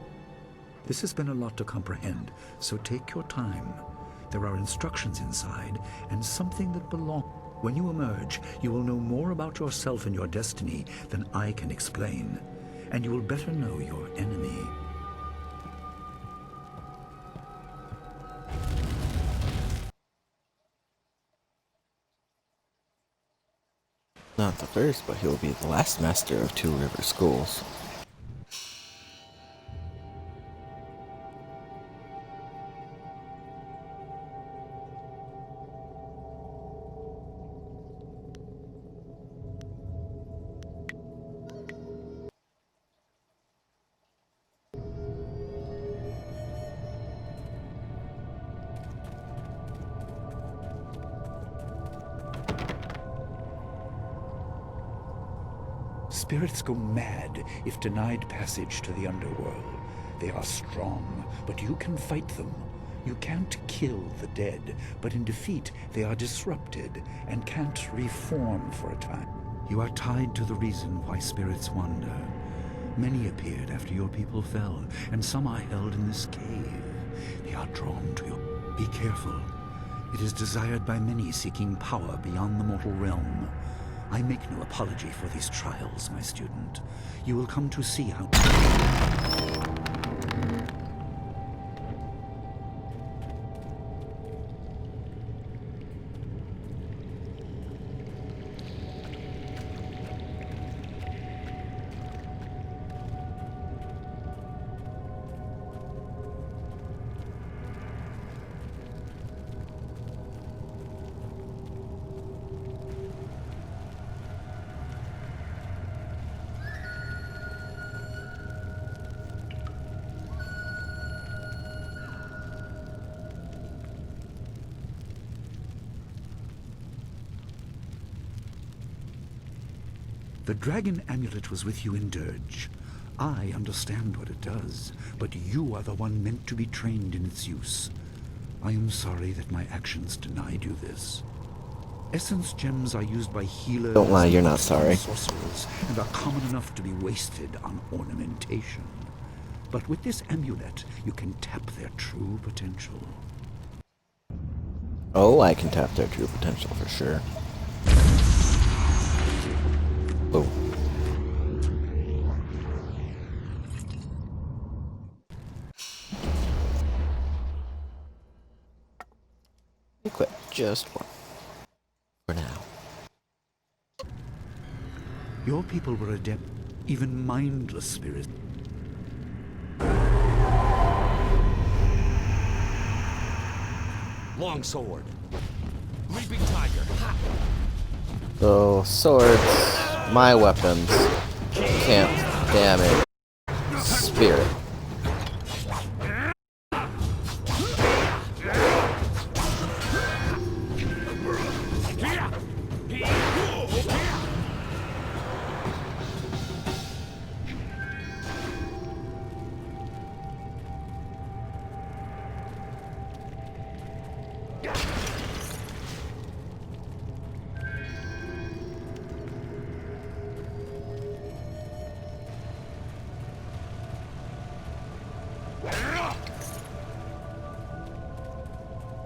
This has been a lot to comprehend, so take your time. There are instructions inside, and something that belongs. When you emerge, you will know more about yourself and your destiny than I can explain, and you will better know your enemy. Not the first, but he will be the last master of Two River Schools. Spirits go mad if denied passage to the underworld. They are strong, but you can fight them. You can't kill the dead, but in defeat they are disrupted and can't reform for a time. You are tied to the reason why spirits wander. Many appeared after your people fell, and some are held in this cave. They are drawn to you. Be careful. It is desired by many seeking power beyond the mortal realm. I make no apology for these trials, my student. You will come to see how... The dragon amulet was with you in Dirge. I understand what it does, but you are the one meant to be trained in its use. I am sorry that my actions denied you this. Essence gems are used by healers Don't lie, you're and not sorry. sorcerers, and are common enough to be wasted on ornamentation. But with this amulet, you can tap their true potential. Oh, I can tap their true potential for sure. Oh. Equip just one. For now. Your people were adept, even mindless spirits. Long sword. Leaping tiger. Ha! So, swords, my weapons, can't damage spirit.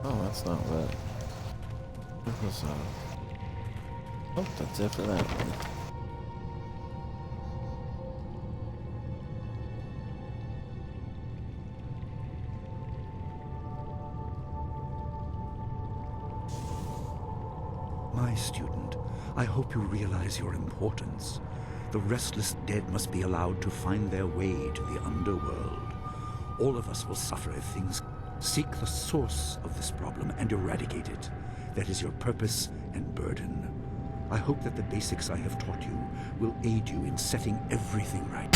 Oh, that's not bad. What was, oh, that's it for that one. My student, I hope you realize your importance. The restless dead must be allowed to find their way to the underworld. All of us will suffer if things... Seek the source of this problem and eradicate it. That is your purpose and burden. I hope that the basics I have taught you will aid you in setting everything right.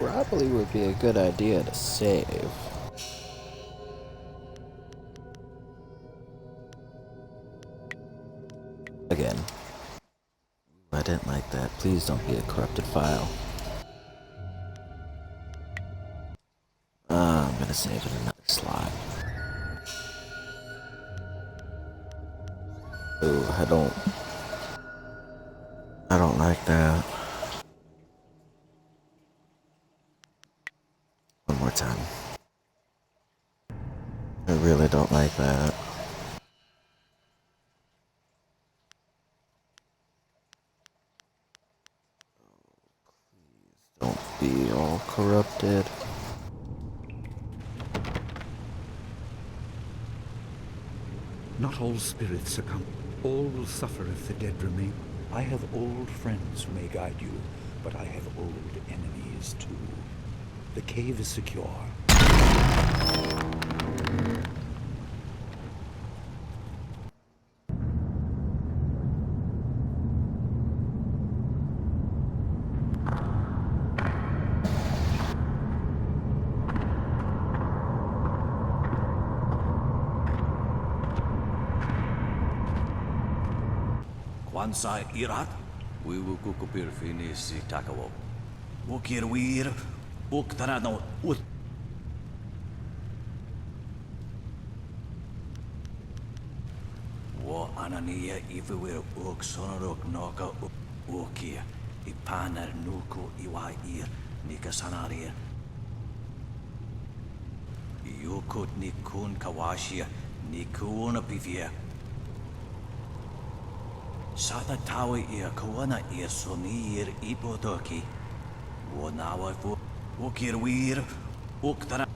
Probably would be a good idea to save. Again. I didn't like that. Please don't be a corrupted file. I'm gonna save it in another slot. Ooh, I don't like that. One more time. I really don't like that. Don't be all corrupted. Not all spirits succumb. All will suffer if the dead remain. I have old friends who may guide you, but I have old enemies too. The cave is secure. Kwanzaa irat, we will kukupir finis takawo. Wokir wir, uktarano ut. Wo anania ifewir uk sonorok noka ukia. Ipaner nuku iwair nikasanaria. Yukut nikun kawashia nikuna pivia. Sada tawi ia kawana ia sonir ipodoki. Wonawa fu ukirwir uktara.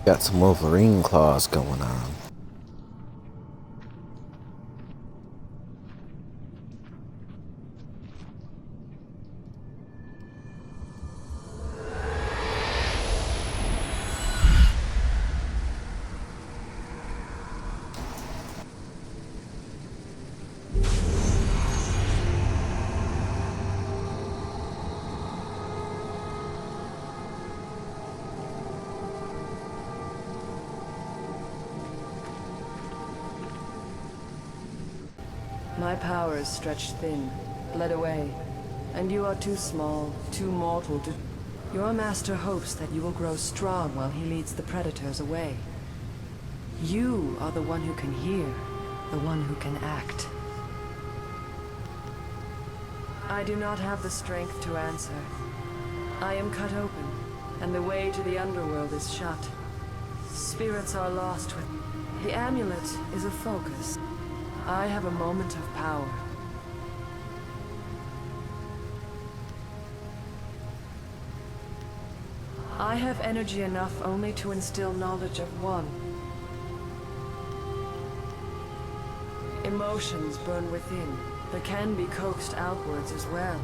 Got some Wolverine claws going on. My power is stretched thin, bled away, and you are too small, too mortal to... Your master hopes that you will grow strong while he leads the predators away. You are the one who can hear, the one who can act. I do not have the strength to answer. I am cut open, and the way to the underworld is shut. Spirits are lost with... The amulet is a focus. I have a moment of power. I have energy enough only to instill knowledge of one. Emotions burn within, but can be coaxed outwards as well.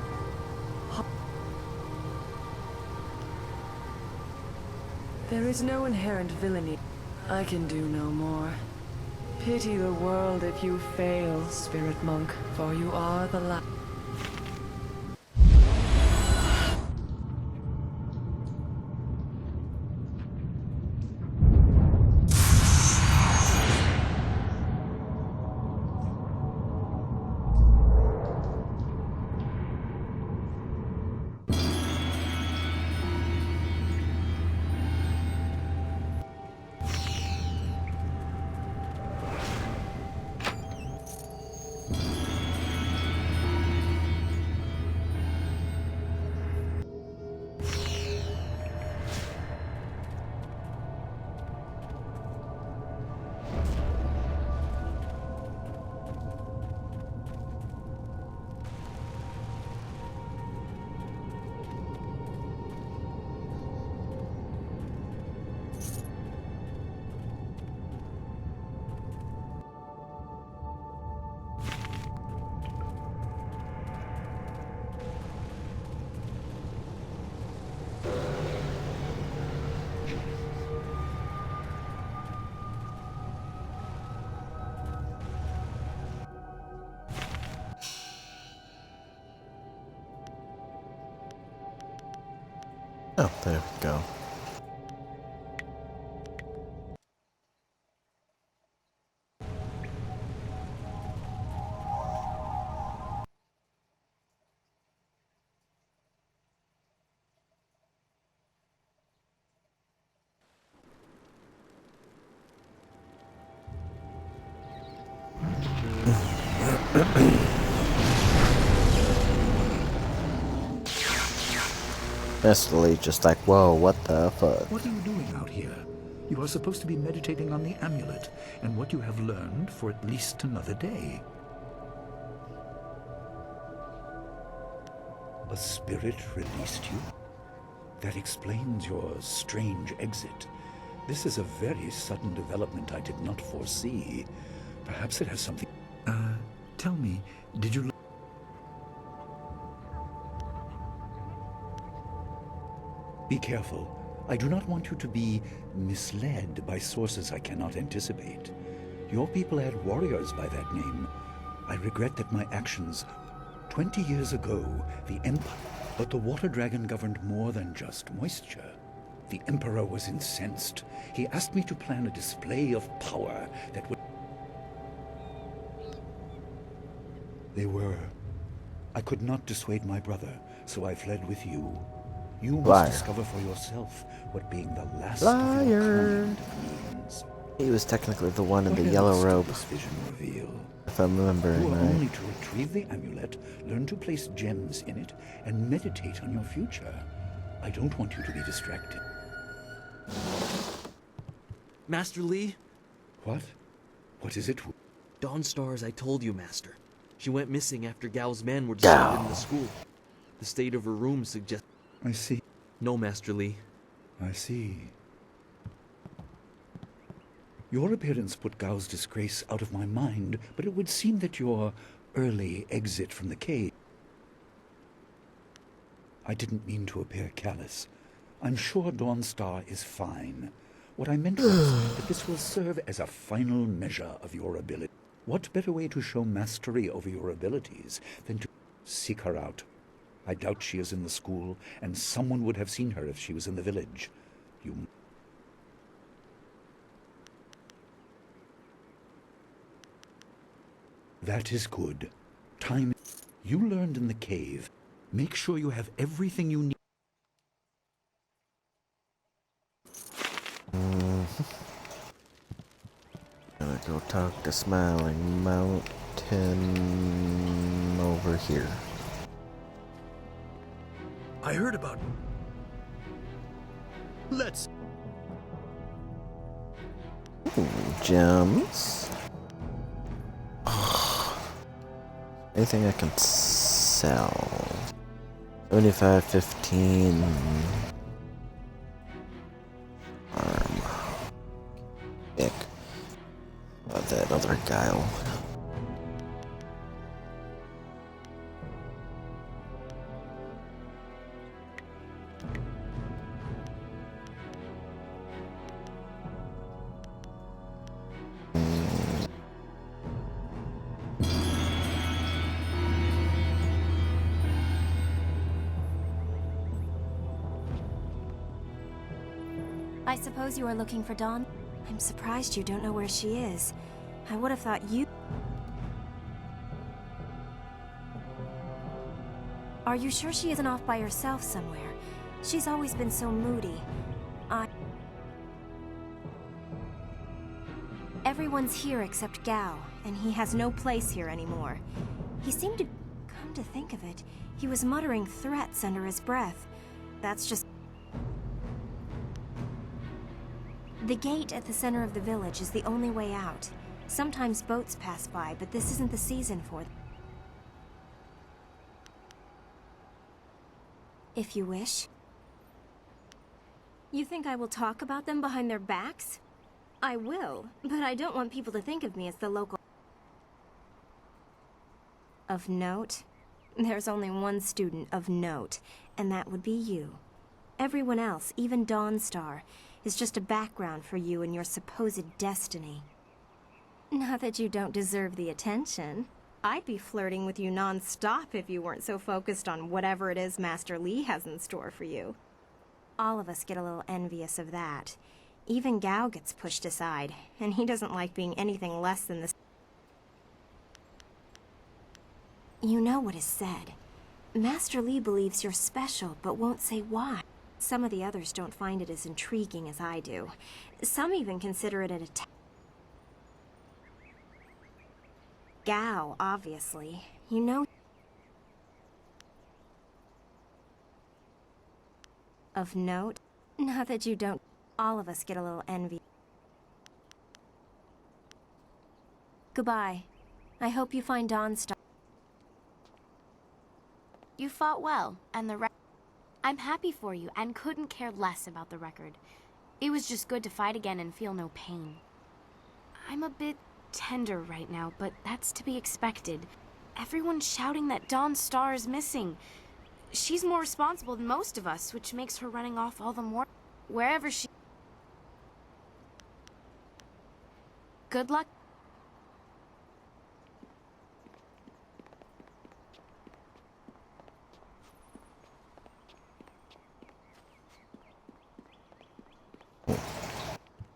There is no inherent villainy. I can do no more. Pity the world if you fail, spirit monk, for you are the last. Oh, there we go. Instantly just like, whoa, what the fuck? What are you doing out here? You are supposed to be meditating on the amulet and what you have learned for at least another day. A spirit released you? That explains your strange exit. This is a very sudden development I did not foresee. Perhaps it has something... tell me, did you... Be careful. I do not want you to be misled by sources I cannot anticipate. Your people had warriors by that name. I regret that my actions... 20 years ago, the Empire... But the water dragon governed more than just moisture. The Emperor was incensed. He asked me to plan a display of power that would... They were. I could not dissuade my brother, so I fled with you. You must Liar. discover for yourself what being the last Liar. of your kind means. He was technically the one in What the else yellow did robe, this vision reveal? if I'm remembering You are right. only to retrieve the amulet, learn to place gems in it, and meditate on your future. I don't want you to be distracted. Master Lee? What? What is it? Dawnstar, as I told you, Master. She went missing after Gao's men were discovered in the school. The state of her room suggests... I see. No, Master Lee. I see. Your appearance put Gao's disgrace out of my mind, but it would seem that your early exit from the cave... I didn't mean to appear callous. I'm sure Dawnstar is fine. What I meant was that this will serve as a final measure of your ability. What better way to show mastery over your abilities than to seek her out? I doubt she is in the school, and someone would have seen her if she was in the village. You... That is good. Time you learned in the cave. Make sure you have everything you need. Gonna go talk to Smiling Mountain over here. I heard about... Let's... Gems. Anything I can sell? 75, 15. Arm. Ick. About that other guile. I suppose you are looking for Dawn? I'm surprised you don't know where she is. I would have thought you... Are you sure she isn't off by herself somewhere? She's always been so moody. Everyone's here except Gao, and he has no place here anymore. He seemed to... Come to think of it, he was muttering threats under his breath. That's just... The gate at the center of the village is the only way out. Sometimes boats pass by, but this isn't the season for them. If you wish. You think I will talk about them behind their backs? I will, but I don't want people to think of me as the local... Of note? There's only one student of note, and that would be you. Everyone else, even Dawnstar, is just a background for you and your supposed destiny. Not that you don't deserve the attention. I'd be flirting with you non-stop if you weren't so focused on whatever it is Master Li has in store for you. All of us get a little envious of that. Even Gao gets pushed aside, and he doesn't like being anything less than this. You know what is said. Master Li believes you're special, but won't say why. Some of the others don't find it as intriguing as I do. Some even consider it an attack. Gao, obviously. You know... Of note? Not that you don't... All of us get a little envy. Goodbye. I hope you find Dawnstar. You fought well, and the I'm happy for you and couldn't care less about the record. It was just good to fight again and feel no pain. I'm a bit tender right now, but that's to be expected. Everyone's shouting that Dawnstar is missing. She's more responsible than most of us, which makes her running off all the more. Wherever she... Good luck.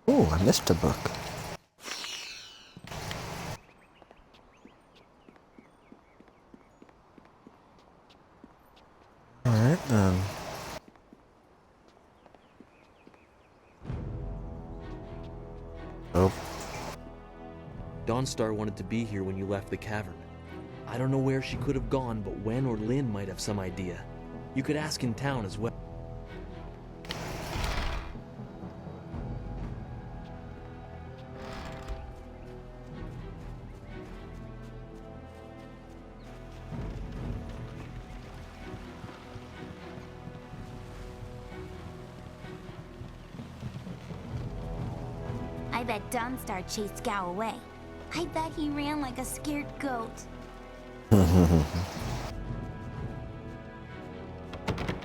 Oh, I missed a book. Alright then. Oh. Dawnstar wanted to be here when you left the cavern. I don't know where she could have gone, but Wen or Lin might have some idea. You could ask in town as well. I bet Dawnstar chased Gao away. I bet he ran like a scared goat.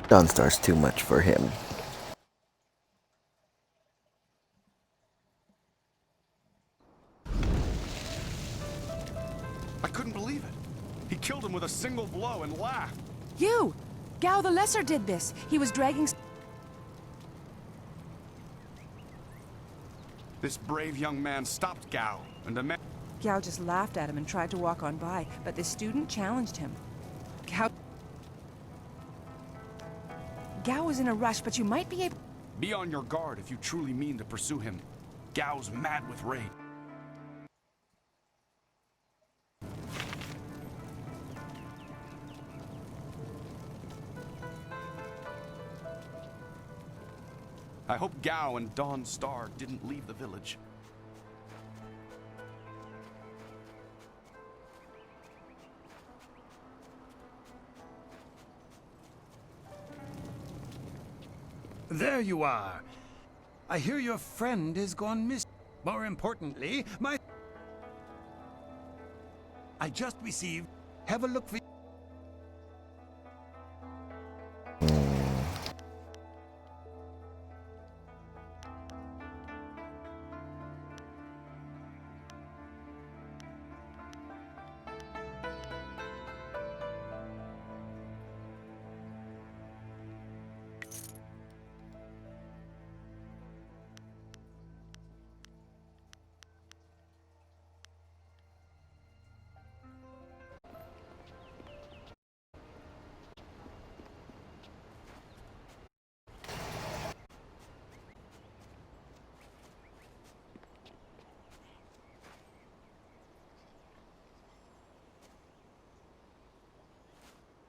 Dawnstar's too much for him. I couldn't believe it. He killed him with a single blow and laughed. You! Gao the Lesser did this. He was dragging... This brave young man stopped Gao and demanded... Gao just laughed at him and tried to walk on by, but the student challenged him. Gao was in a rush, but you might be able... Be on your guard if you truly mean to pursue him. Gao's mad with rage. I hope Gao and Dawn Star didn't leave the village. There you are. I hear your friend is gone missing. More importantly, I just received... Have a look for...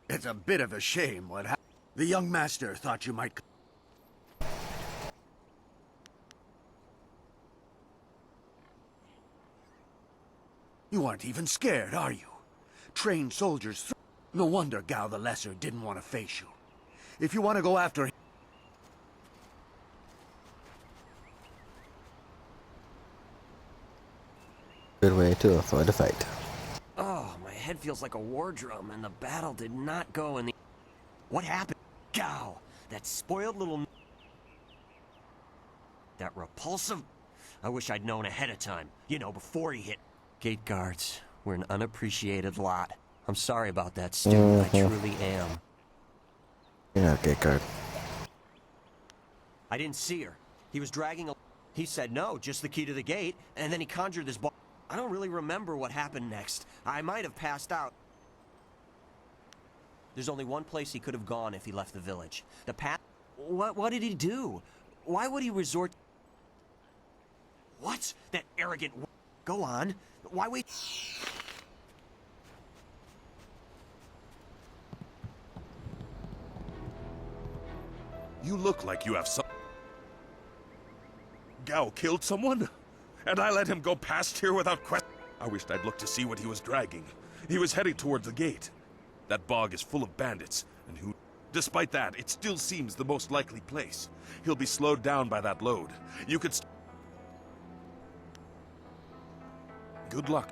It's a bit of a shame what happened. The young master thought you might... You aren't even scared, are you? Trained soldiers... No wonder Gao the Lesser didn't want to face you. If you want to go after him... Good way to avoid a fight. Oh, my head feels like a war drum, and the battle did not go in the... What happened? Gao! That spoiled little... That repulsive... I wish I'd known ahead of time. You know, before he hit... Gate guards, we're an unappreciated lot. I'm sorry about that, student. I truly am. You're not a gate guard. I didn't see her. He was dragging a... He said no, just the key to the gate, and then he conjured this ball. I don't really remember what happened next. I might have passed out. There's only one place he could have gone if he left the village. The path... What did he do? Why would he resort... What? That arrogant... Go on. Why wait... You look like you have some... Gao killed someone? And I let him go past here without question? I wished I'd looked to see what he was dragging. He was heading towards the gate. That bog is full of bandits, and who... Despite that, it still seems the most likely place. He'll be slowed down by that load. You could... Good luck.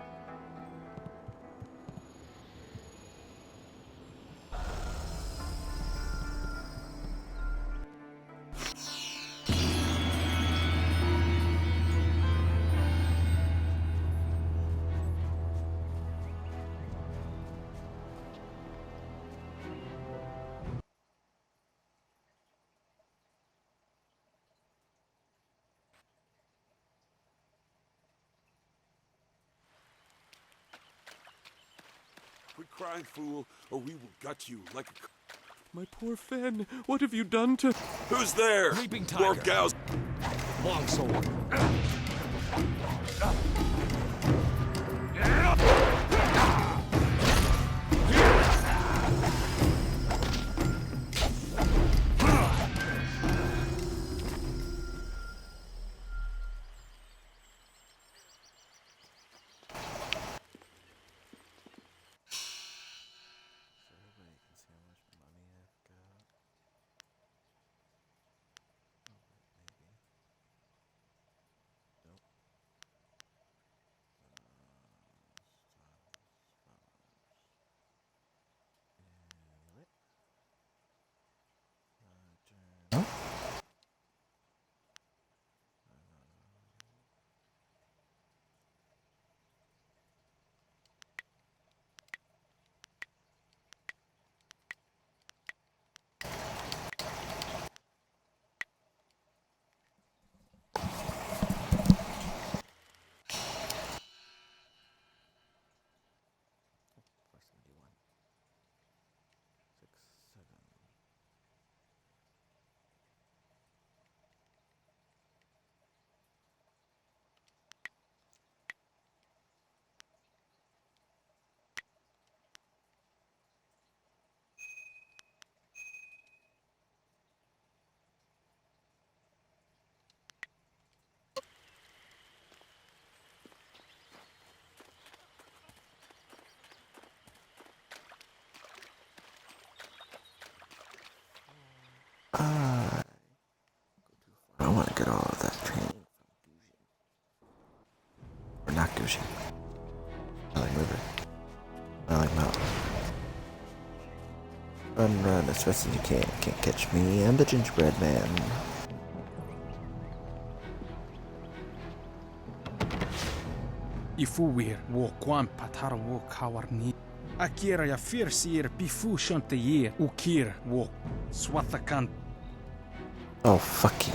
Quit crying, fool, or we will gut you like a... My poor Fen, what have you done to... Who's there? Leaping More tiger. Gao's... Longsword. want to get all of that training. Or not Gushing. Smiling River. Smiling Mountain. Run, run as fast as you can. Can't catch me. I'm the gingerbread man. Ifuwir wo kwam patara wo kawarni. Akira ya firsir bifu shonte ye ukir wo swathakan. Oh, fuck you.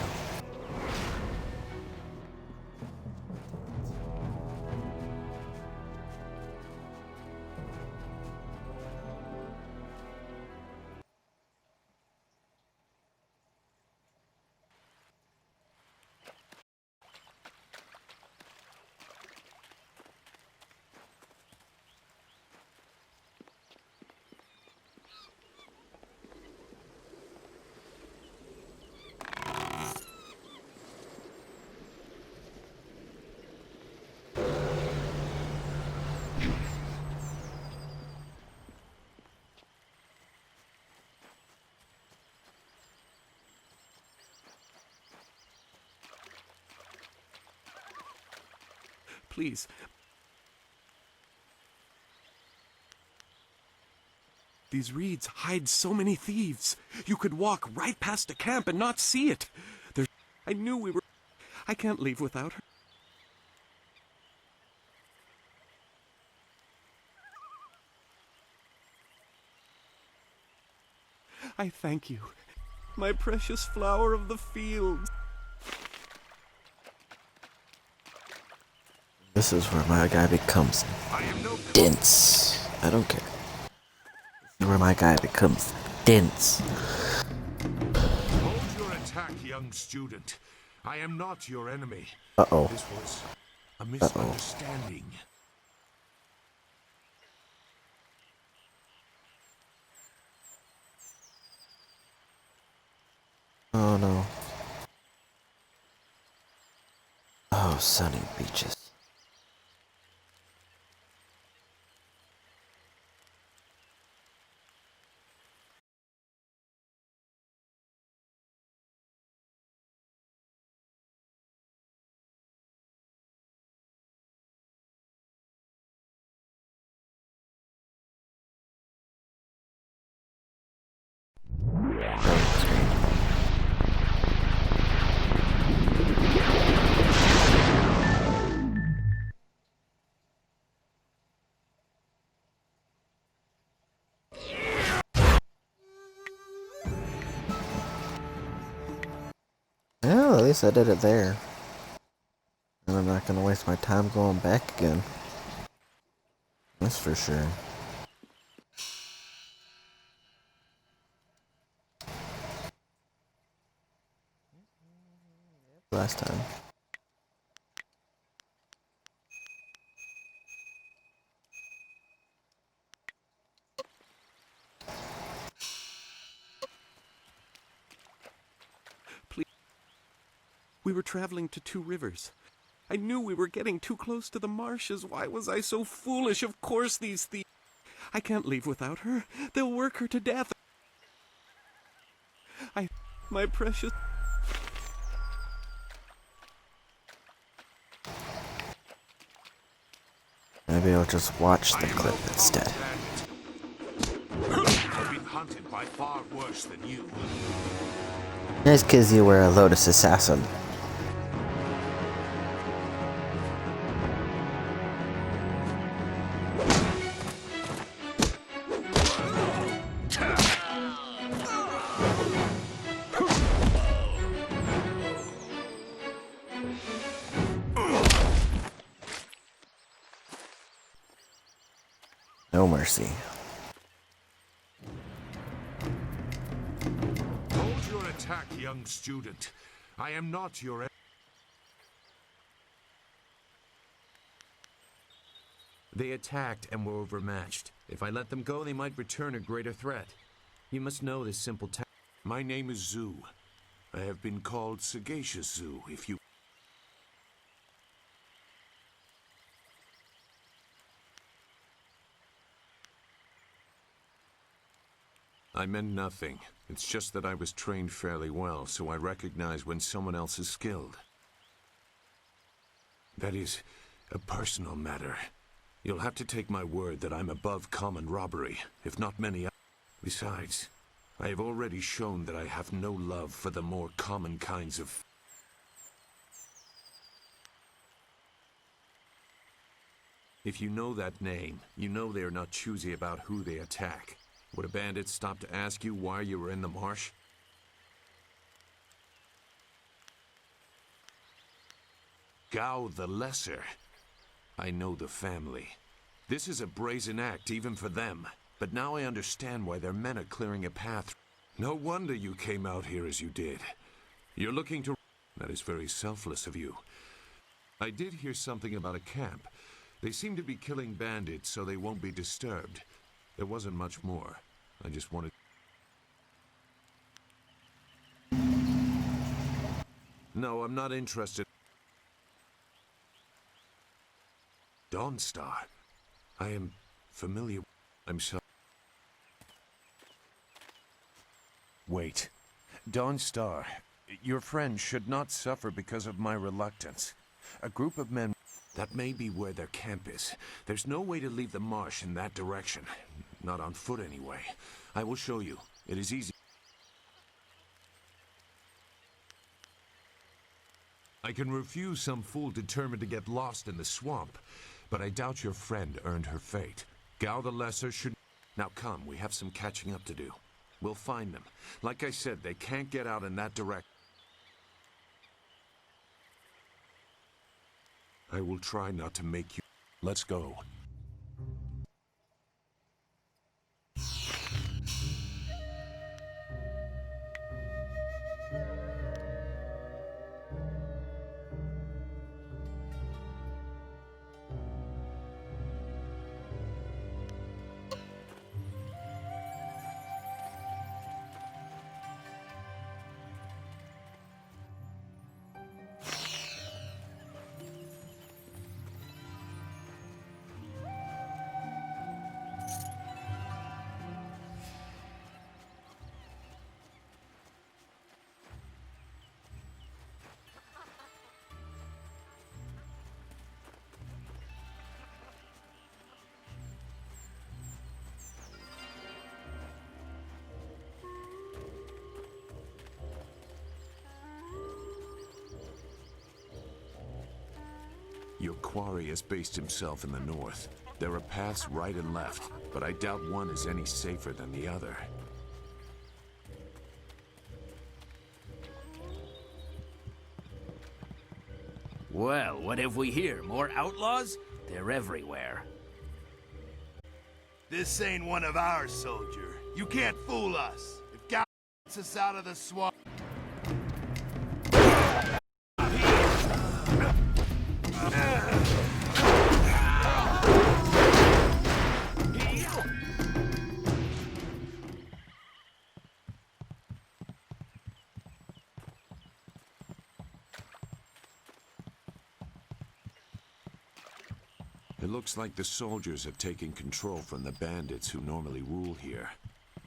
Please. These reeds hide so many thieves. You could walk right past a camp and not see it. I knew we were... I can't leave without her. I thank you, my precious flower of the field. This is where my guy becomes dense. I don't care. This is where my guy becomes dense. Hold your attack, young student. I am not your enemy. Uh-oh. This was a misunderstanding. Oh no. Oh, sunny beaches. Well, at least I did it there. And I'm not gonna waste my time going back again. That's for sure. Last time. Please. We were traveling to Two Rivers. I knew we were getting too close to the marshes. Why was I so foolish? Of course these thieves... I can't leave without her. They'll work her to death. My precious... Maybe I'll just watch the clip instead. I've been hunted by far worse than you. Nice cause you were a Lotus Assassin. No mercy. Hold your attack, young student. I am not your enemy. They attacked and were overmatched. If I let them go, they might return a greater threat. You must know this simple task. My name is Zoo. I have been called Sagacious Zoo, if you... I meant nothing. It's just that I was trained fairly well, so I recognize when someone else is skilled. That is a personal matter. You'll have to take my word that I'm above common robbery, if not many others. Besides, I have already shown that I have no love for the more common kinds of... If you know that name, you know they are not choosy about who they attack. Would a bandit stop to ask you why you were in the marsh? Gao the Lesser. I know the family. This is a brazen act even for them, but now I understand why their men are clearing a path. No wonder you came out here as you did. You're looking to... That is very selfless of you. I did hear something about a camp. They seem to be killing bandits so they won't be disturbed. There wasn't much more. I just wanted... No, I'm not interested. Dawnstar. I am familiar. I'm sorry. Wait. Dawnstar, your friend should not suffer because of my reluctance. A group of men... That may be where their camp is. There's no way to leave the marsh in that direction. Not on foot, anyway. I will show you. It is easy. I can refuse some fool determined to get lost in the swamp, but I doubt your friend earned her fate. Gao the Lesser should... Now come, we have some catching up to do. We'll find them. Like I said, they can't get out in that direction. I will try not to make you... Let's go. Your quarry has based himself in the north. There are paths right and left, but I doubt one is any safer than the other. Well, what have we here? More outlaws? They're everywhere. This ain't one of ours, soldier. You can't fool us. If God gets us out of the swamp... It looks like the soldiers have taken control from the bandits who normally rule here.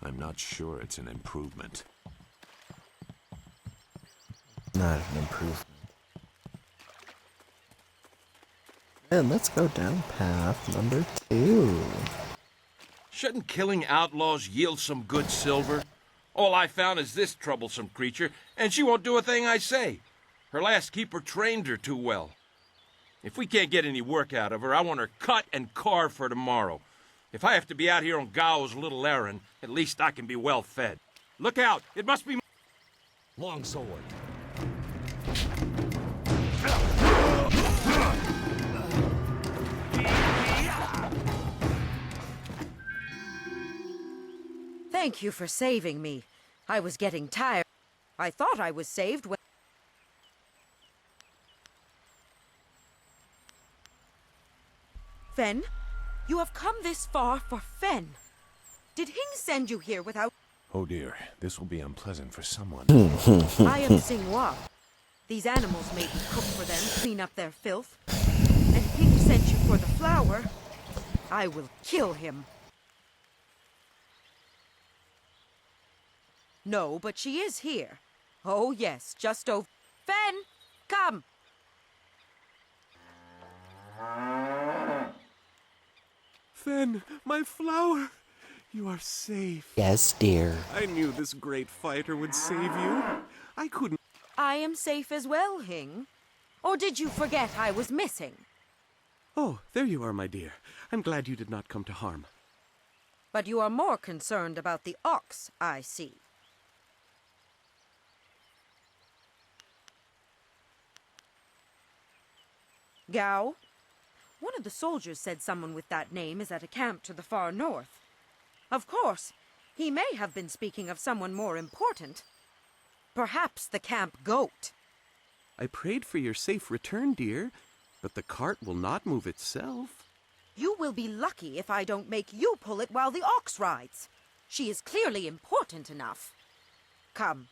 I'm not sure it's an improvement. Not an improvement. And let's go down path number 2. Shouldn't killing outlaws yield some good silver? All I found is this troublesome creature, and she won't do a thing I say. Her last keeper trained her too well. If we can't get any work out of her, I want her cut and carved for tomorrow. If I have to be out here on Gao's little errand, at least I can be well fed. Look out! It must be... Longsword. Thank you for saving me. I was getting tired. I thought I was saved when... Fen? You have come this far for Fen. Did Hing send you here without... Oh dear, this will be unpleasant for someone. I am Xinghua. These animals made me cook for them, clean up their filth. And Hing sent you for the flower. I will kill him. No, but she is here. Oh, yes, just over. Fen, come! Fen, my flower! You are safe. Yes, dear. I knew this great fighter would save you. I couldn't. I am safe as well, Hing. Or did you forget I was missing? Oh, there you are, my dear. I'm glad you did not come to harm. But you are more concerned about the ox, I see. Gao? One of the soldiers said someone with that name is at a camp to the far north. Of course, he may have been speaking of someone more important. Perhaps the camp goat. I prayed for your safe return, dear, but the cart will not move itself. You will be lucky if I don't make you pull it while the ox rides. She is clearly important enough. Come,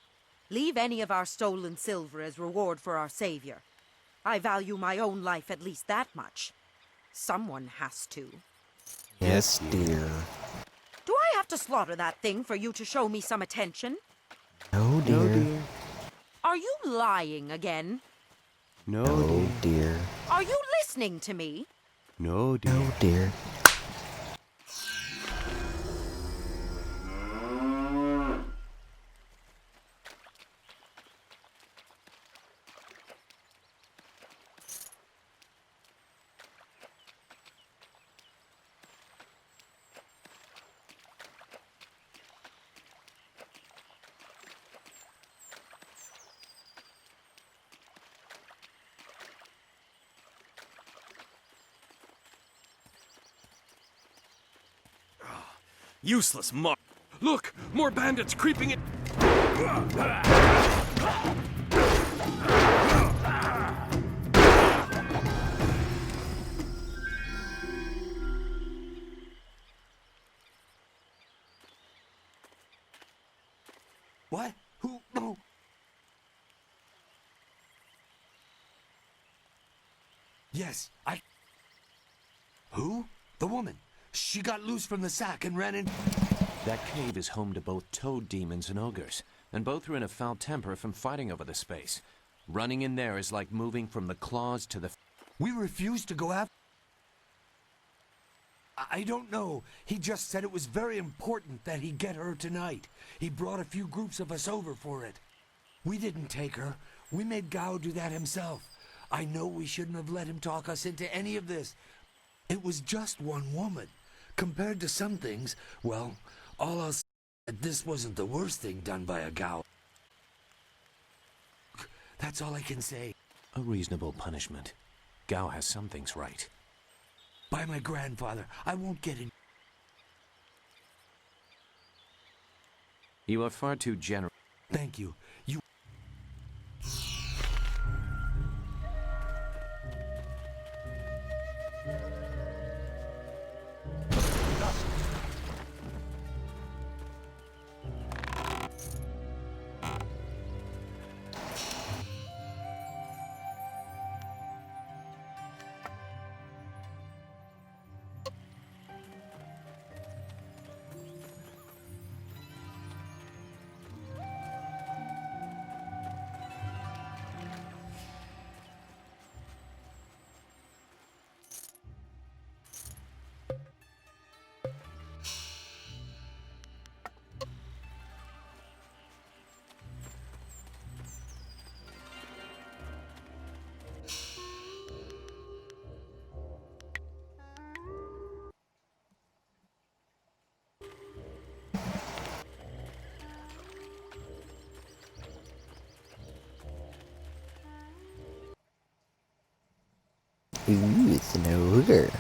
leave any of our stolen silver as reward for our savior. I value my own life at least that much. Someone has to. Yes, dear. Do I have to slaughter that thing for you to show me some attention? No, dear. No, dear. Are you lying again? No, dear. Are you listening to me? No, dear. No, dear. Useless mark. Look, more bandits creeping in. What? Who? No. Yes, I... Who? The woman. She got loose from the sack and ran in... That cave is home to both toad demons and ogres, and both are in a foul temper from fighting over the space. Running in there is like moving from the claws to the... We refused to go after... I don't know. He just said it was very important that he get her tonight. He brought a few groups of us over for it. We didn't take her. We made Gao do that himself. I know we shouldn't have let him talk us into any of this. It was just one woman. Compared to some things, well, all I'll say is that this wasn't the worst thing done by a Gao. That's all I can say. A reasonable punishment. Gao has some things right. By my grandfather, I won't get in. You are far too generous. Thank you. You... Ooh, it's an ogre.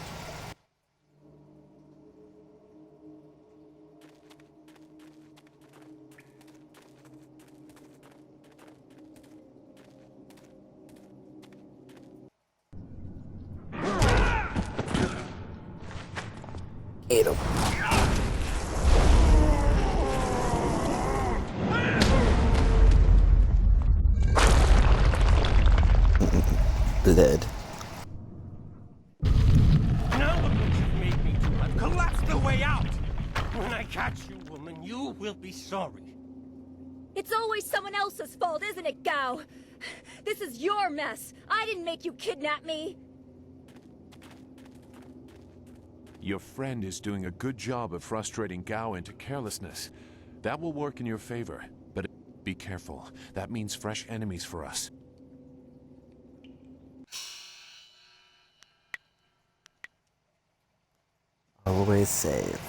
Ate him. Blood. Now look what you've made me do. I've collapsed the way out. When I catch you, woman, you will be sorry. It's always someone else's fault, isn't it, Gao? This is your mess. I didn't make you kidnap me. Your friend is doing a good job of frustrating Gao into carelessness. That will work in your favor, but be careful. That means fresh enemies for us. Always save.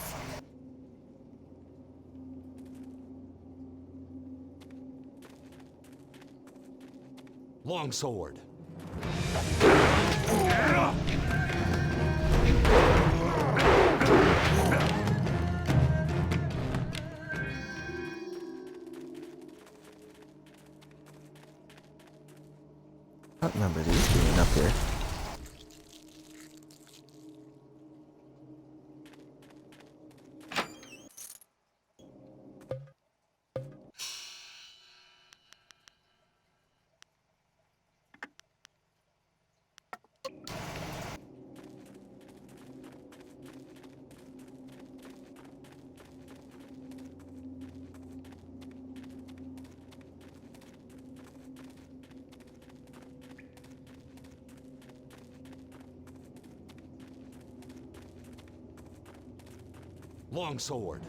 Longsword. I don't remember these being up here. Longsword.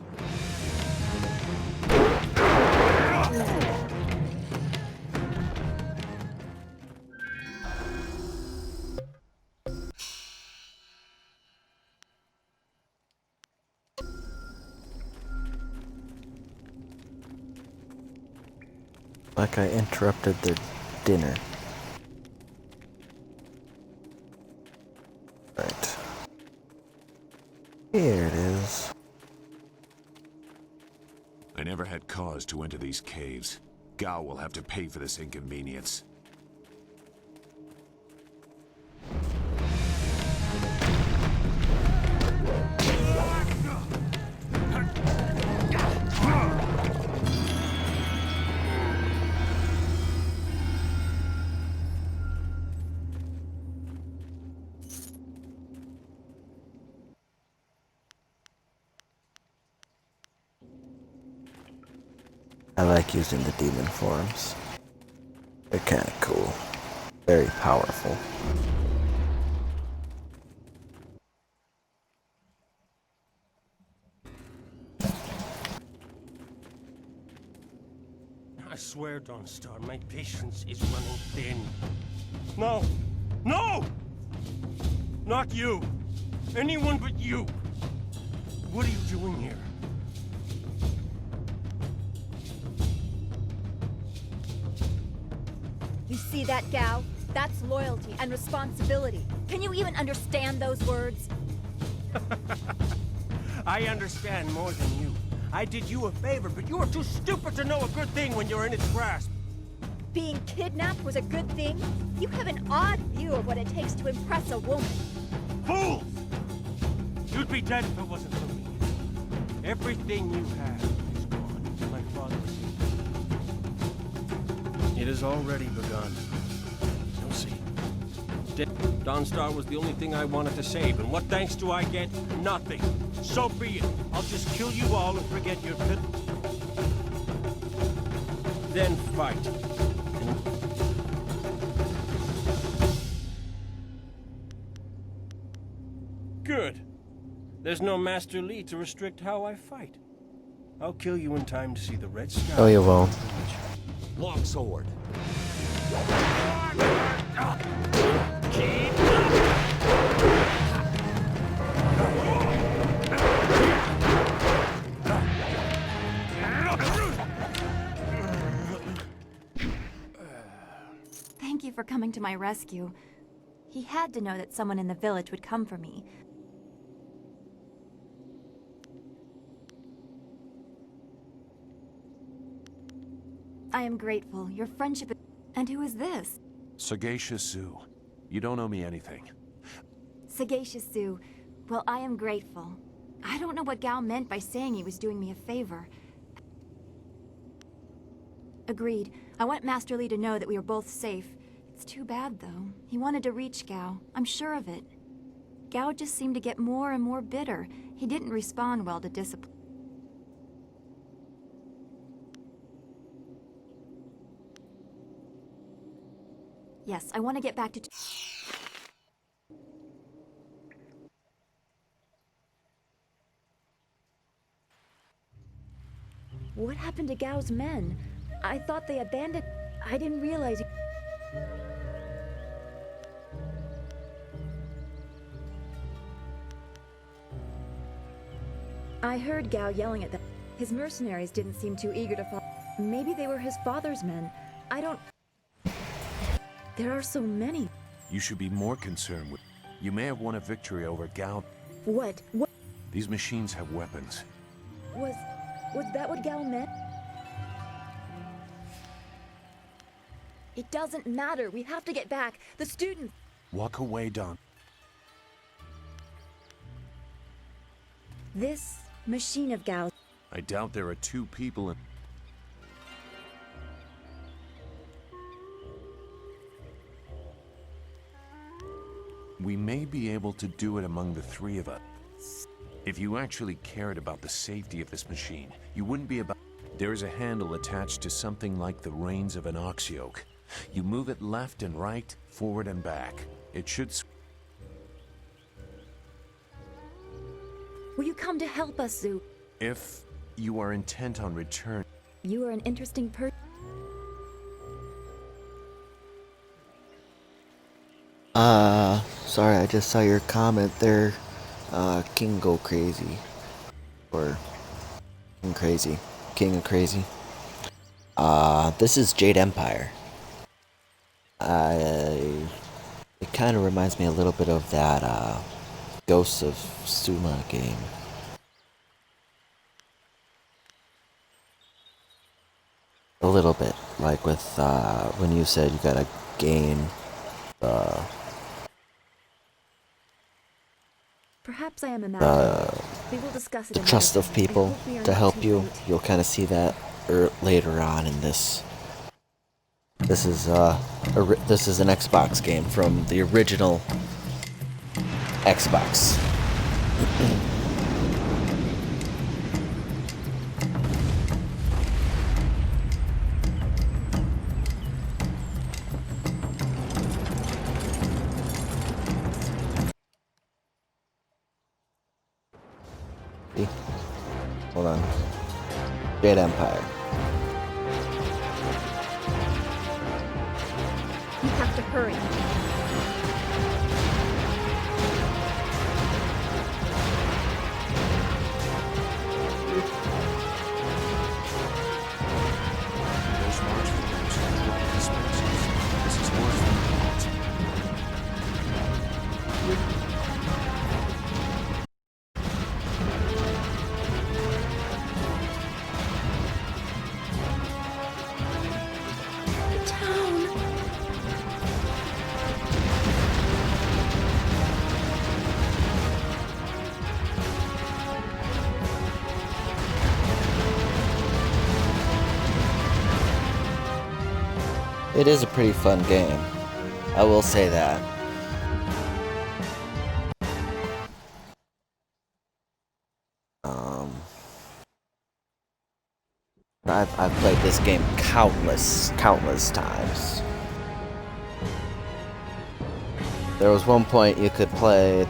Like I interrupted their dinner. Right. Here it is. I never had cause to enter these caves. Gao will have to pay for this inconvenience. I like using the demon forms. They're kinda cool. Very powerful. I swear, Dawnstar, my patience is running thin. No! No! Not you! Anyone but you! What are you doing here? You see that, Gao? That's loyalty and responsibility. Can you even understand those words? I understand more than you. I did you a favor, but you are too stupid to know a good thing when you're in its grasp. Being kidnapped was a good thing? You have an odd view of what it takes to impress a woman. Fools! You'd be dead if it wasn't for me. Everything you have is gone. My father's. It has already begun. You'll see. Dawnstar was the only thing I wanted to save, and what thanks do I get? Nothing. So be it. I'll just kill you all and forget your pit. Then fight. Good. There's no Master Li to restrict how I fight. I'll kill you in time to see the red sky. Oh, you won't. Longsword. Thank you for coming to my rescue. He had to know that someone in the village would come for me. I am grateful. Your friendship is... And who is this? Sagacious Zoo. You don't owe me anything. Sagacious Zoo. Well, I am grateful. I don't know what Gao meant by saying he was doing me a favor. Agreed. I want Master Li to know that we are both safe. It's too bad, though. He wanted to reach Gao. I'm sure of it. Gao just seemed to get more and more bitter. He didn't respond well to discipline. Yes, I want to get back to... What happened to Gao's men? I thought they abandoned... I didn't realize... I heard Gao yelling at them. His mercenaries didn't seem too eager to follow. Maybe they were his father's men. I don't... There are so many. You should be more concerned with... You may have won a victory over Gao. What? What? These machines have weapons. Was that what Gao meant? It doesn't matter. We have to get back. The students... Walk away, Don. This machine of Gao... I doubt there are two people in... We may be able to do it among the three of us. If you actually cared about the safety of this machine, you wouldn't be about... There is a handle attached to something like the reins of an ox yoke. You move it left and right, forward and back. It should... Will you come to help us, Zhu? If you are intent on return... You are an interesting person. Sorry, I just saw your comment there. King Go Crazy. Or... King Crazy. King of Crazy. This is Jade Empire. It kind of reminds me a little bit of that, Ghosts of Tsushima game. A little bit, like with, when you said you gotta gain, Perhaps I am imagining. We will discuss it the trust of people to help you. You'll kind of see that later on in this. This is an Xbox game from the original Xbox. See? Hold on. Jade Empire. You have to hurry. Those large figures have looked expensive. This is worth the It is a pretty fun game. I will say that. I've played this game countless times. There was one point you could put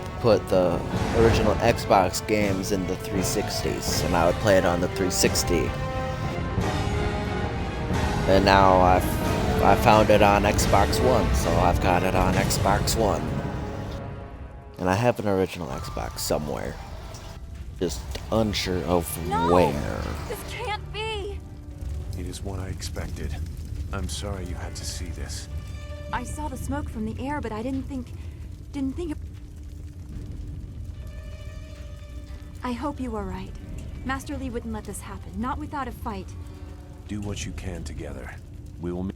the original Xbox games in the 360s, and I would play it on the 360. And now I found it on Xbox One, so I've got it on Xbox One. And I have an original Xbox somewhere. Just unsure of where. This can't be! It is what I expected. I'm sorry you had to see this. I saw the smoke from the air, but I didn't think of... I hope you are right. Master Li wouldn't let this happen, not without a fight. Do what you can together. We will...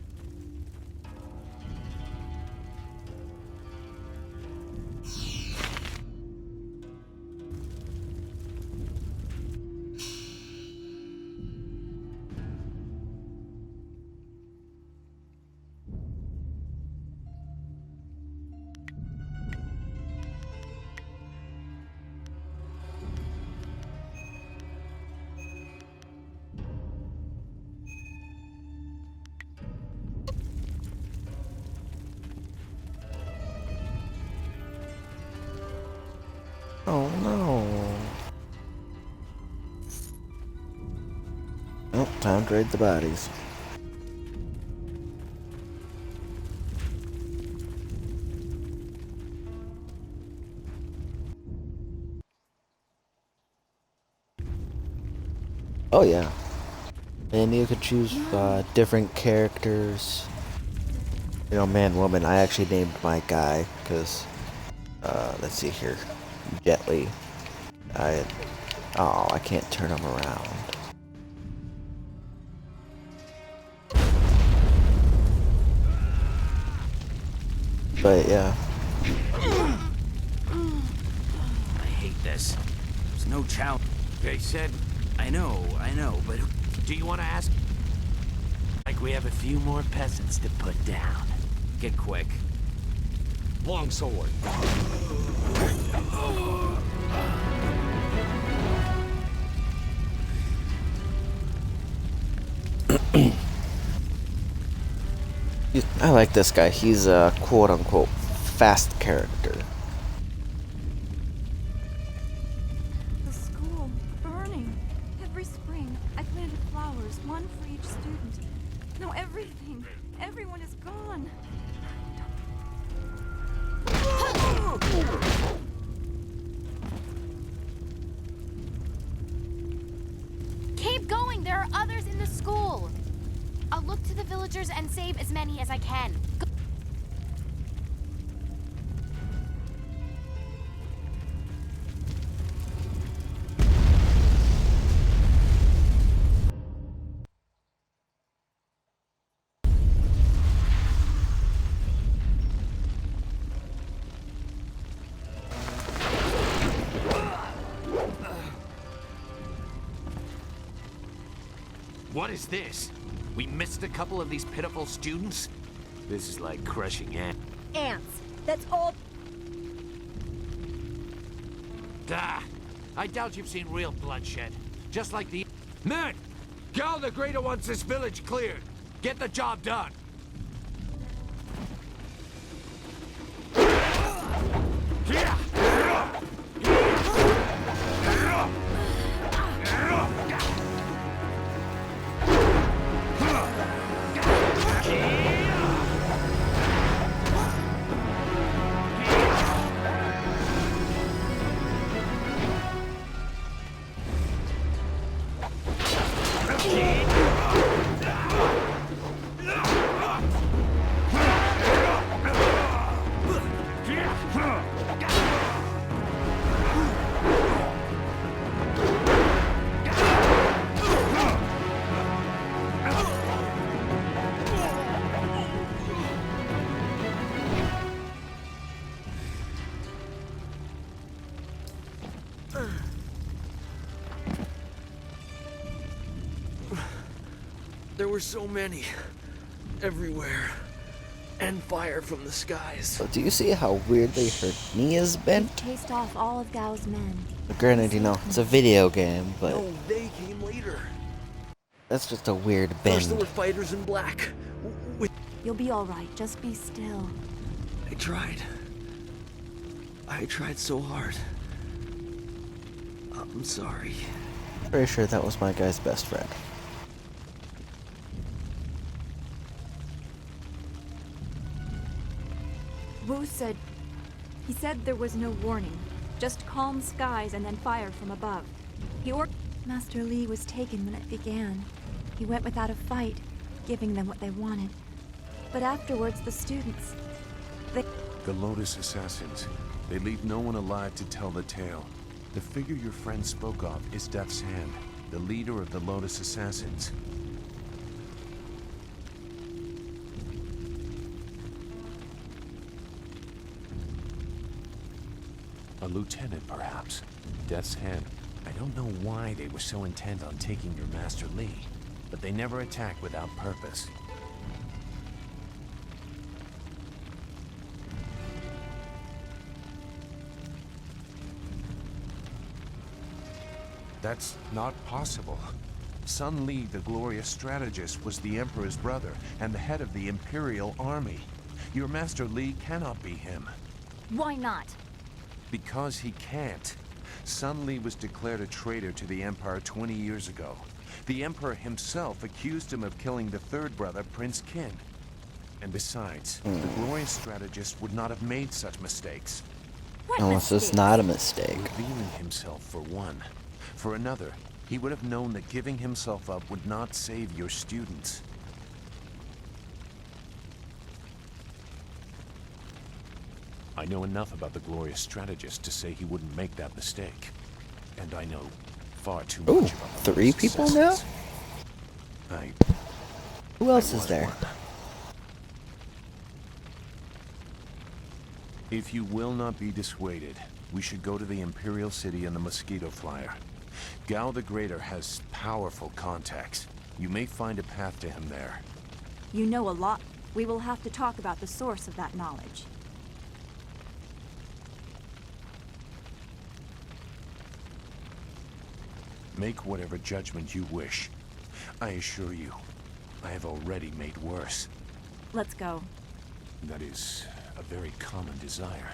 Oh, time to raid the bodies. Oh yeah. And you could choose different characters. You know, man, woman. I actually named my guy because, let's see here, Jet Li. I can't turn him around. But yeah. I hate this. There's no challenge. They said... I know, but... Do you want to ask? Like we have a few more peasants to put down. Get quick. Longsword. I like this guy. He's a quote-unquote fast character. The school, burning. Every spring, I planted flowers, one for each student. Now everything, everyone is gone. Keep going, there are others in the school. I'll look to the villagers and save as many as I can. What is this? We missed a couple of these pitiful students? This is like crushing ants. Ants. That's all. I doubt you've seen real bloodshed. Just like the... Men! Gal the Greater wants this village cleared. Get the job done. There were so many. Everywhere. And fire from the skies. So do you see how weirdly her knee is bent? Chased off all of Gao's men. Granted, you know, it's a video game, but... No, they came later. That's just a weird bend. First there were fighters in black. You'll be alright, just be still. I tried. I tried so hard. I'm sorry. Pretty sure that was my guy's best friend. Wu said... He said there was no warning. Just calm skies and then fire from above. Master Li was taken when it began. He went without a fight, giving them what they wanted. But afterwards, the students... The Lotus Assassins. They leave no one alive to tell the tale. The figure your friend spoke of is Death's Hand, the leader of the Lotus Assassins. A lieutenant, perhaps. Death's Hand. I don't know why they were so intent on taking your Master Li, but they never attack without purpose. That's not possible. Sun Li, the glorious strategist, was the Emperor's brother and the head of the Imperial Army. Your Master Li cannot be him. Why not? Because he can't. Sun Li was declared a traitor to the Empire 20 years ago. The Emperor himself accused him of killing the third brother, Prince Qin. And besides, the glorious strategist would not have made such mistakes. No, it's just not a mistake. Revealing himself for one. For another, he would have known that giving himself up would not save your students. I know enough about the glorious strategist to say he wouldn't make that mistake. And I know far too much about 3 people now? Who else is there? If you will not be dissuaded, we should go to the Imperial City in the Mosquito Flyer. Gao the Greater has powerful contacts. You may find a path to him there. You know a lot. We will have to talk about the source of that knowledge. Make whatever judgment you wish. I assure you, I have already made worse. Let's go. That is a very common desire.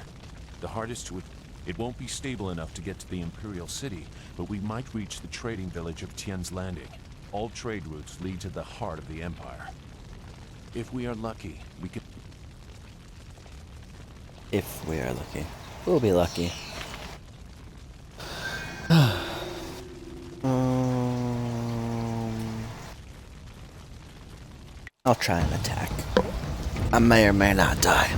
The hardest to... It won't be stable enough to get to the Imperial City, but we might reach the trading village of Tian's Landing. All trade routes lead to the heart of the Empire. If we are lucky, we can... If we are lucky. We'll be lucky. I'll try and attack. I may or may not die.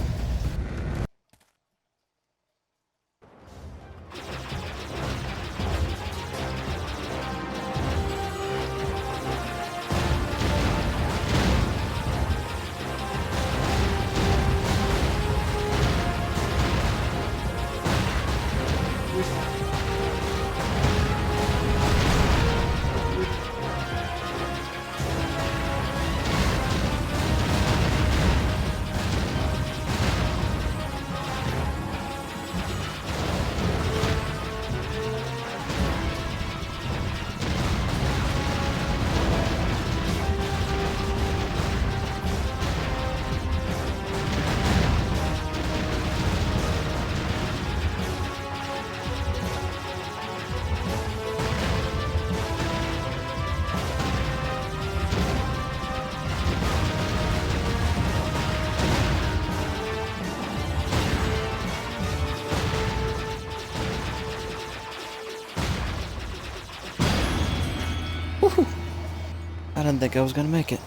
I didn't think I was gonna make it. Is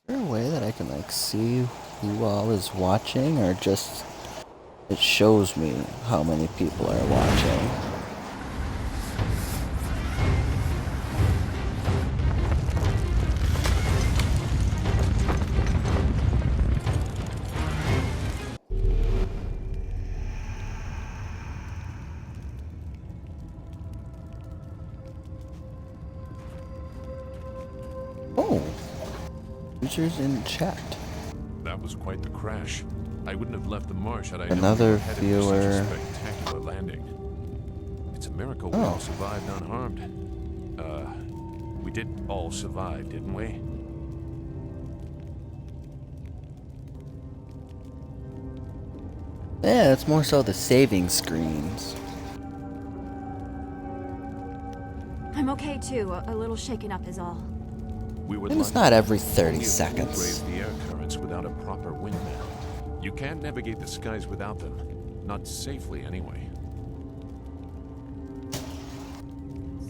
there a way that I can like see who all is watching, or just it shows me how many people are watching? Users in chat. That was quite the crash. I wouldn't have left the marsh had I Another known we were headed for viewer. such a spectacular landing. It's a miracle we all survived unharmed. We did all survive, didn't we? Yeah, it's more so the saving screens. I'm okay too. A little shaken up is all. We were And it's lucky. not every 30 Many of you seconds. braved the air currents without a proper wind map. You can't navigate the skies without them. Not safely, anyway.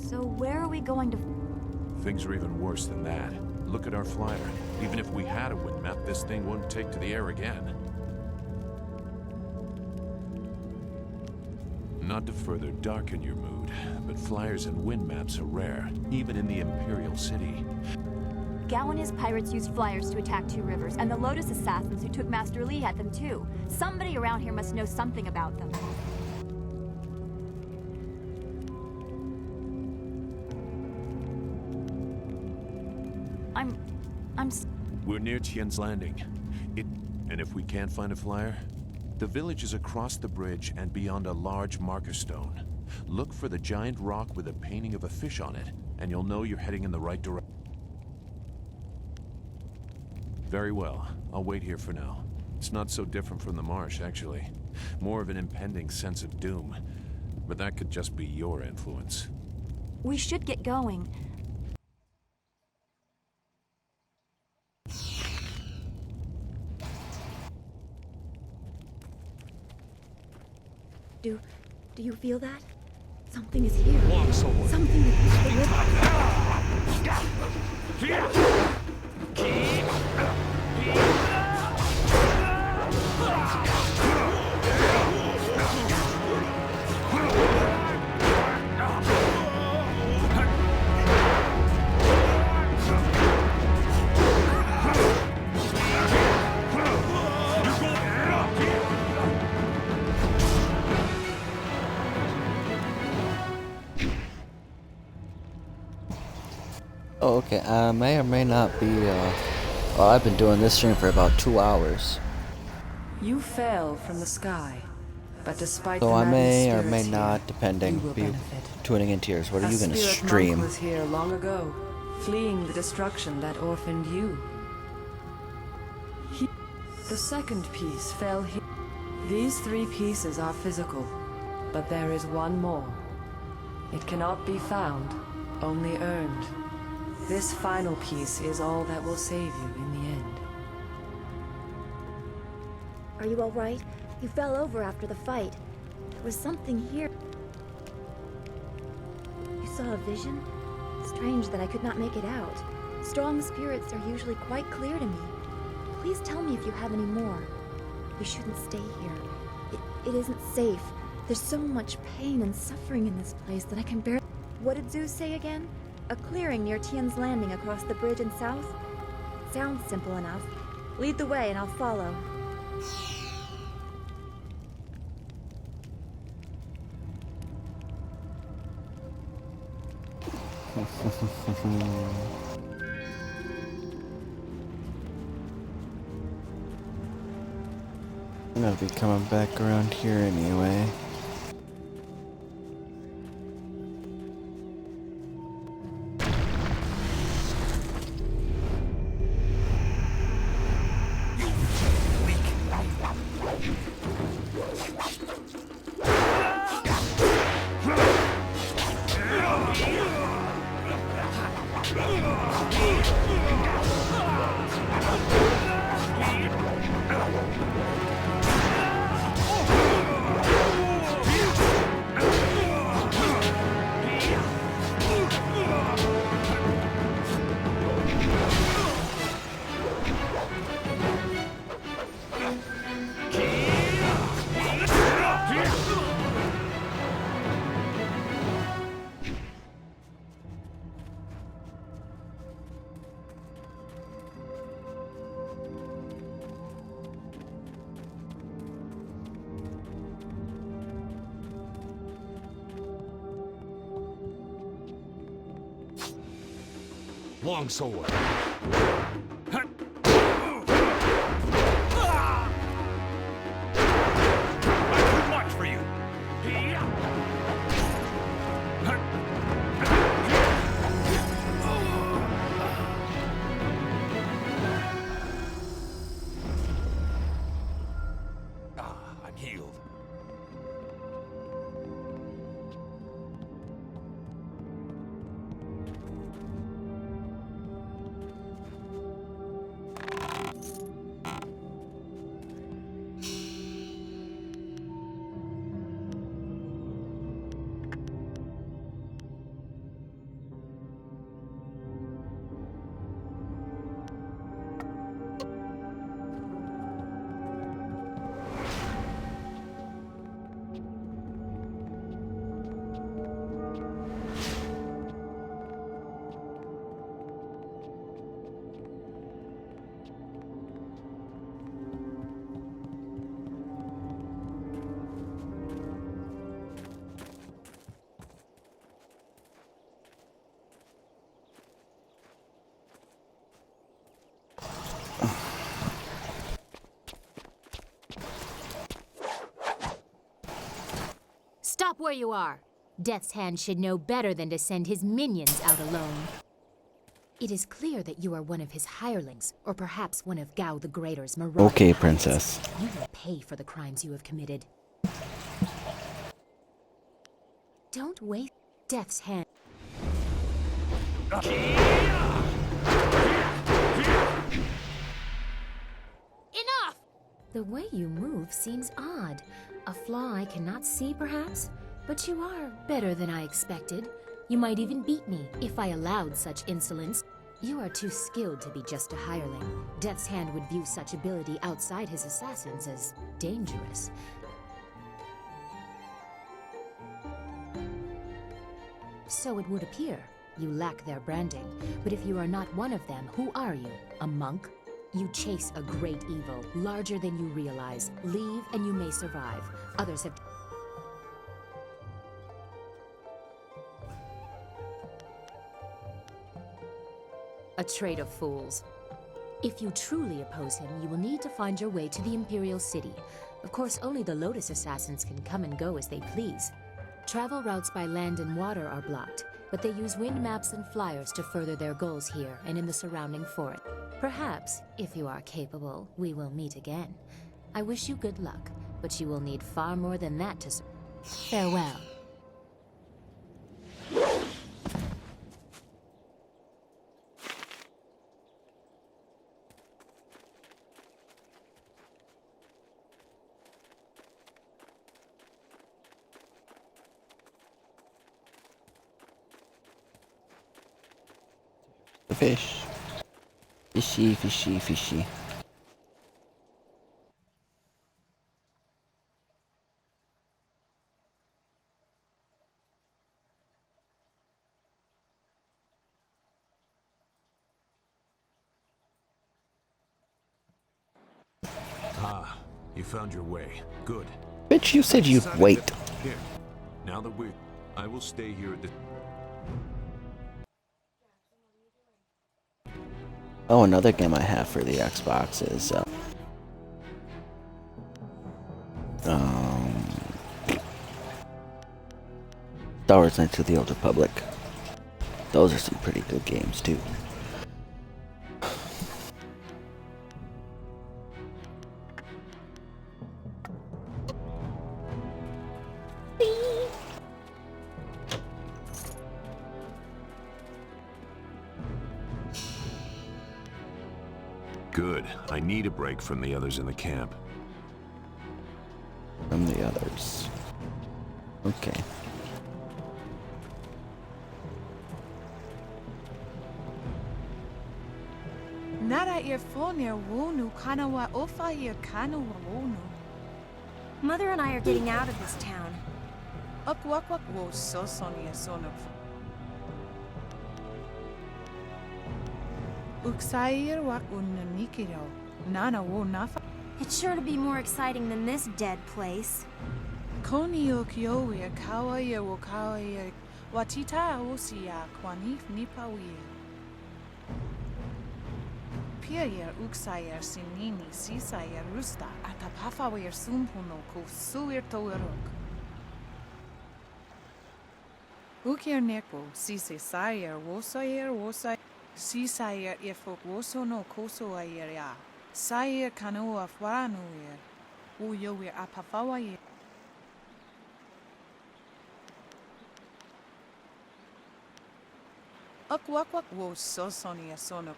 So where are we going to... Things are even worse than that. Look at our flyer. Even if we had a wind map, this thing won't take to the air again. Not to further darken your mood, but flyers and wind maps are rare, even in the Imperial City. Gao and his pirates used flyers to attack Two Rivers, and the Lotus assassins who took Master Li had them too. Somebody around here must know something about them. We're near Tian's Landing. And if we can't find a flyer, the village is across the bridge and beyond a large marker stone. Look for the giant rock with a painting of a fish on it, and you'll know you're heading in the right direction. Very well. I'll wait here for now. It's not so different from the marsh, actually. More of an impending sense of doom. But that could just be your influence. We should get going. Do you feel that? Something is here. Longsword. Something that Oh, okay. May or may not be, well, I've been doing this stream for about 2 hours. You fell from the sky, but despite So the I may or maddened may spirits not, here, depending, you will be benefit. tuning into yours. What are you A gonna spirit monk stream? was here long ago, fleeing the destruction that orphaned you. The second piece fell here. These 3 pieces are physical, but there is one more. It cannot be found, only earned. This final piece is all that will save you in the end. Are you all right? You fell over after the fight. There was something here. You saw a vision? Strange that I could not make it out. Strong spirits are usually quite clear to me. Please tell me if you have any more. We shouldn't stay here. It isn't safe. There's so much pain and suffering in this place that I can barely... What did Zeus say again? A clearing near Tian's Landing across the bridge in south? Sounds simple enough. Lead the way and I'll follow. I'm gonna be coming back around here anyway. Longsword. Too much for you. I'm healed. Stop where you are. Death's Hand should know better than to send his minions out alone. It is clear that you are one of his hirelings, or perhaps one of Gao the Greater's marauding Okay, pirates. princess. You will pay for the crimes you have committed. Don't waste Death's hand. Enough! The way you move seems odd. A flaw I cannot see, perhaps? But you are better than I expected. You might even beat me if I allowed such insolence. You are too skilled to be just a hireling. Death's Hand would view such ability outside his assassins as dangerous. So it would appear. You lack their branding. But if you are not one of them, who are you? A monk? You chase a great evil, larger than you realize. Leave and you may survive. Others have... A trade of fools. If you truly oppose him, you will need to find your way to the Imperial City. Of course, only the Lotus Assassins can come and go as they please. Travel routes by land and water are blocked, but they use wind maps and flyers to further their goals here and in the surrounding forest. Perhaps, if you are capable, we will meet again. I wish you good luck, but you will need far more than that to farewell. The fish. Fishy, fishy, fishy. Ah, you found your way. Good. Bitch, you said you'd wait. Here. Now that I will stay here at the... Oh, another game I have for the Xbox is Star Wars Knights of the Old Republic. Those are some pretty good games too. Good. I need a break from the others in the camp. From the others. Okay. Nara earphone wonu kanawa ofa ear kanawa wonu. Mother and I are getting out of this town. Upwakwak wo so sonia sonok. Uksair wak unanikiro. Nana wo nafa. It's sure to be more exciting than this dead place. Koni okiowe kawa ye wo kawa ye watita osia kwanif nipawi. Piayer uksayer sinini sisayer rusta atapafawer sumpuno ko suir toerok. Ukier neko sise sayer wosayer sisayer ifok woso no koso ayer ya. Sayer kanoa faranuer. Uyower apafawayer. Ukwakwak wo so sonia sonok.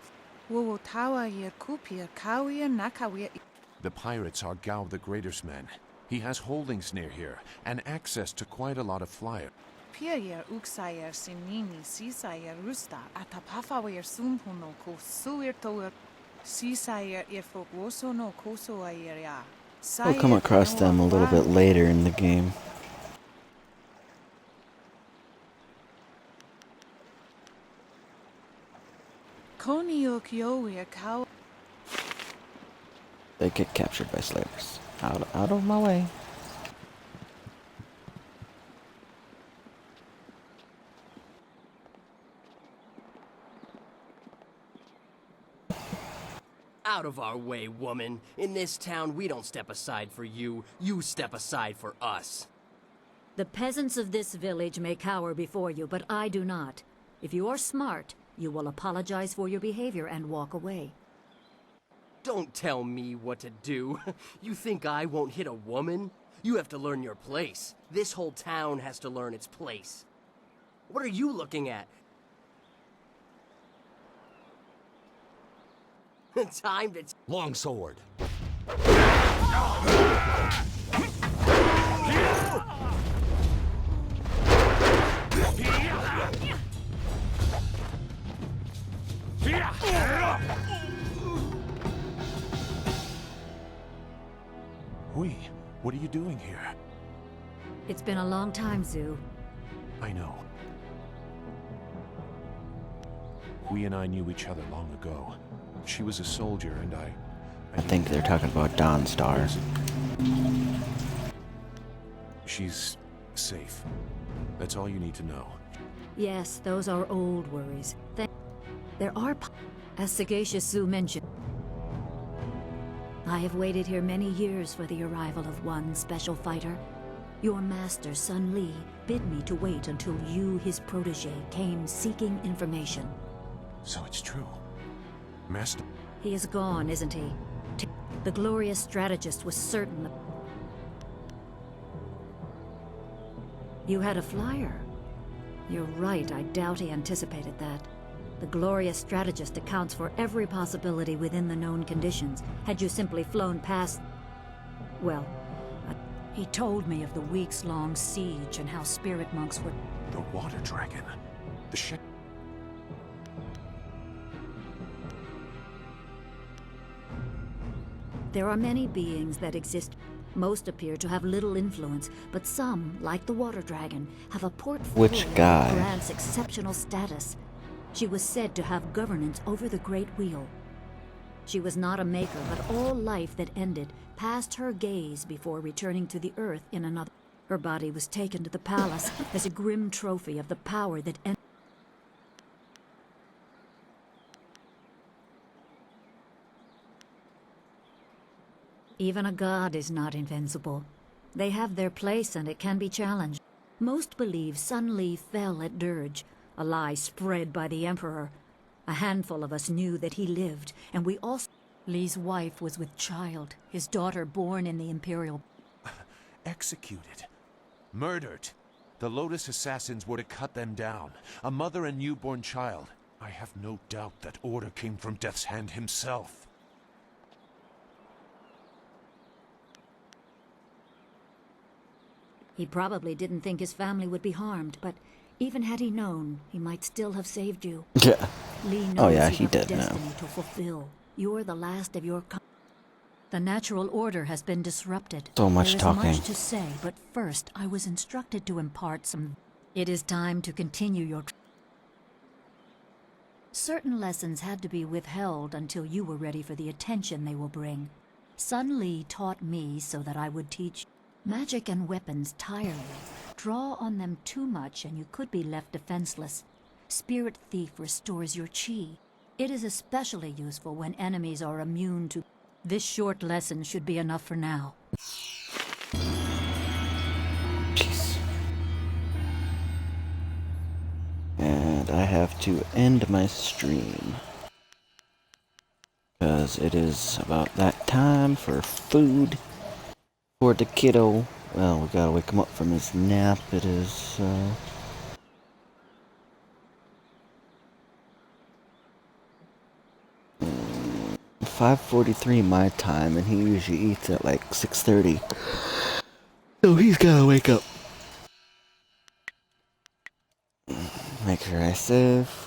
Wo tawa yer kupia kawia nakawia. The pirates are Gao the Greater's men. He has holdings near here, and access to quite a lot of flyer. Piayer uksayer sinini sisayer rusta atapafawer sumpuno ko suir toer. Sisayer ifok woso no koso ayer ya. We'll come across them a little bit later in the game. They get captured by slavers. Out of my way. Out of our way, woman. In this town, we don't step aside for you. You step aside for us. The peasants of this village may cower before you, but I do not. If you are smart, You will apologize for your behavior and walk away. Don't tell me what to do. You think I won't hit a woman? You have to learn your place. This whole town has to learn its place. What are you looking at? Time to... Longsword. Hui, what are you doing here? It's been a long time, Zhu. I know. Hui and I knew each other long ago. She was a soldier, and I think they're talking about Dawnstar. She's safe. That's all you need to know. Yes, those are old worries. There are, as Sagacious Zhu mentioned. I have waited here many years for the arrival of one special fighter. Your master, Sun Li, bid me to wait until you, his protege, came seeking information. So it's true. Master... He is gone, isn't he? The glorious strategist was certain. You had a flyer. You're right, I doubt he anticipated that. The glorious strategist accounts for every possibility within the known conditions. Had you simply flown past... Well, he told me of the weeks-long siege and how spirit monks were... The water dragon. The ship... There are many beings that exist. Most appear to have little influence, but some, like the water dragon, have a portfolio Which guy? that grants exceptional status. She was said to have governance over the Great Wheel. She was not a maker, but all life that ended passed her gaze before returning to the earth in another. Her body was taken to the palace as a grim trophy of the power that ended. Even a god is not invincible. They have their place and it can be challenged. Most believe Sun Li fell at Dirge, a lie spread by the Emperor. A handful of us knew that he lived, and we also... Li's wife was with child, his daughter born in the Imperial... Executed. Murdered. The Lotus assassins were to cut them down. A mother and newborn child. I have no doubt that order came from Death's Hand himself. He probably didn't think his family would be harmed, but even had he known, he might still have saved you. Yeah. Li knows Oh yeah, you he have a did know. destiny to fulfill. You're the last of your The natural order has been disrupted. So much There is talking. much to say, but first I was instructed to impart some... It is time to continue your... Certain lessons had to be withheld until you were ready for the attention they will bring. Sun Li taught me so that I would teach... Magic and weapons tire you. Draw on them too much and you could be left defenseless. Spirit Thief restores your chi. It is especially useful when enemies are immune to... This short lesson should be enough for now. Jeez. And I have to end my stream. Because it is about that time for food. For the kiddo. Well, we gotta wake him up from his nap. It is, 5:43 my time, and he usually eats at like 6:30. So he's gotta wake up. Make sure I save.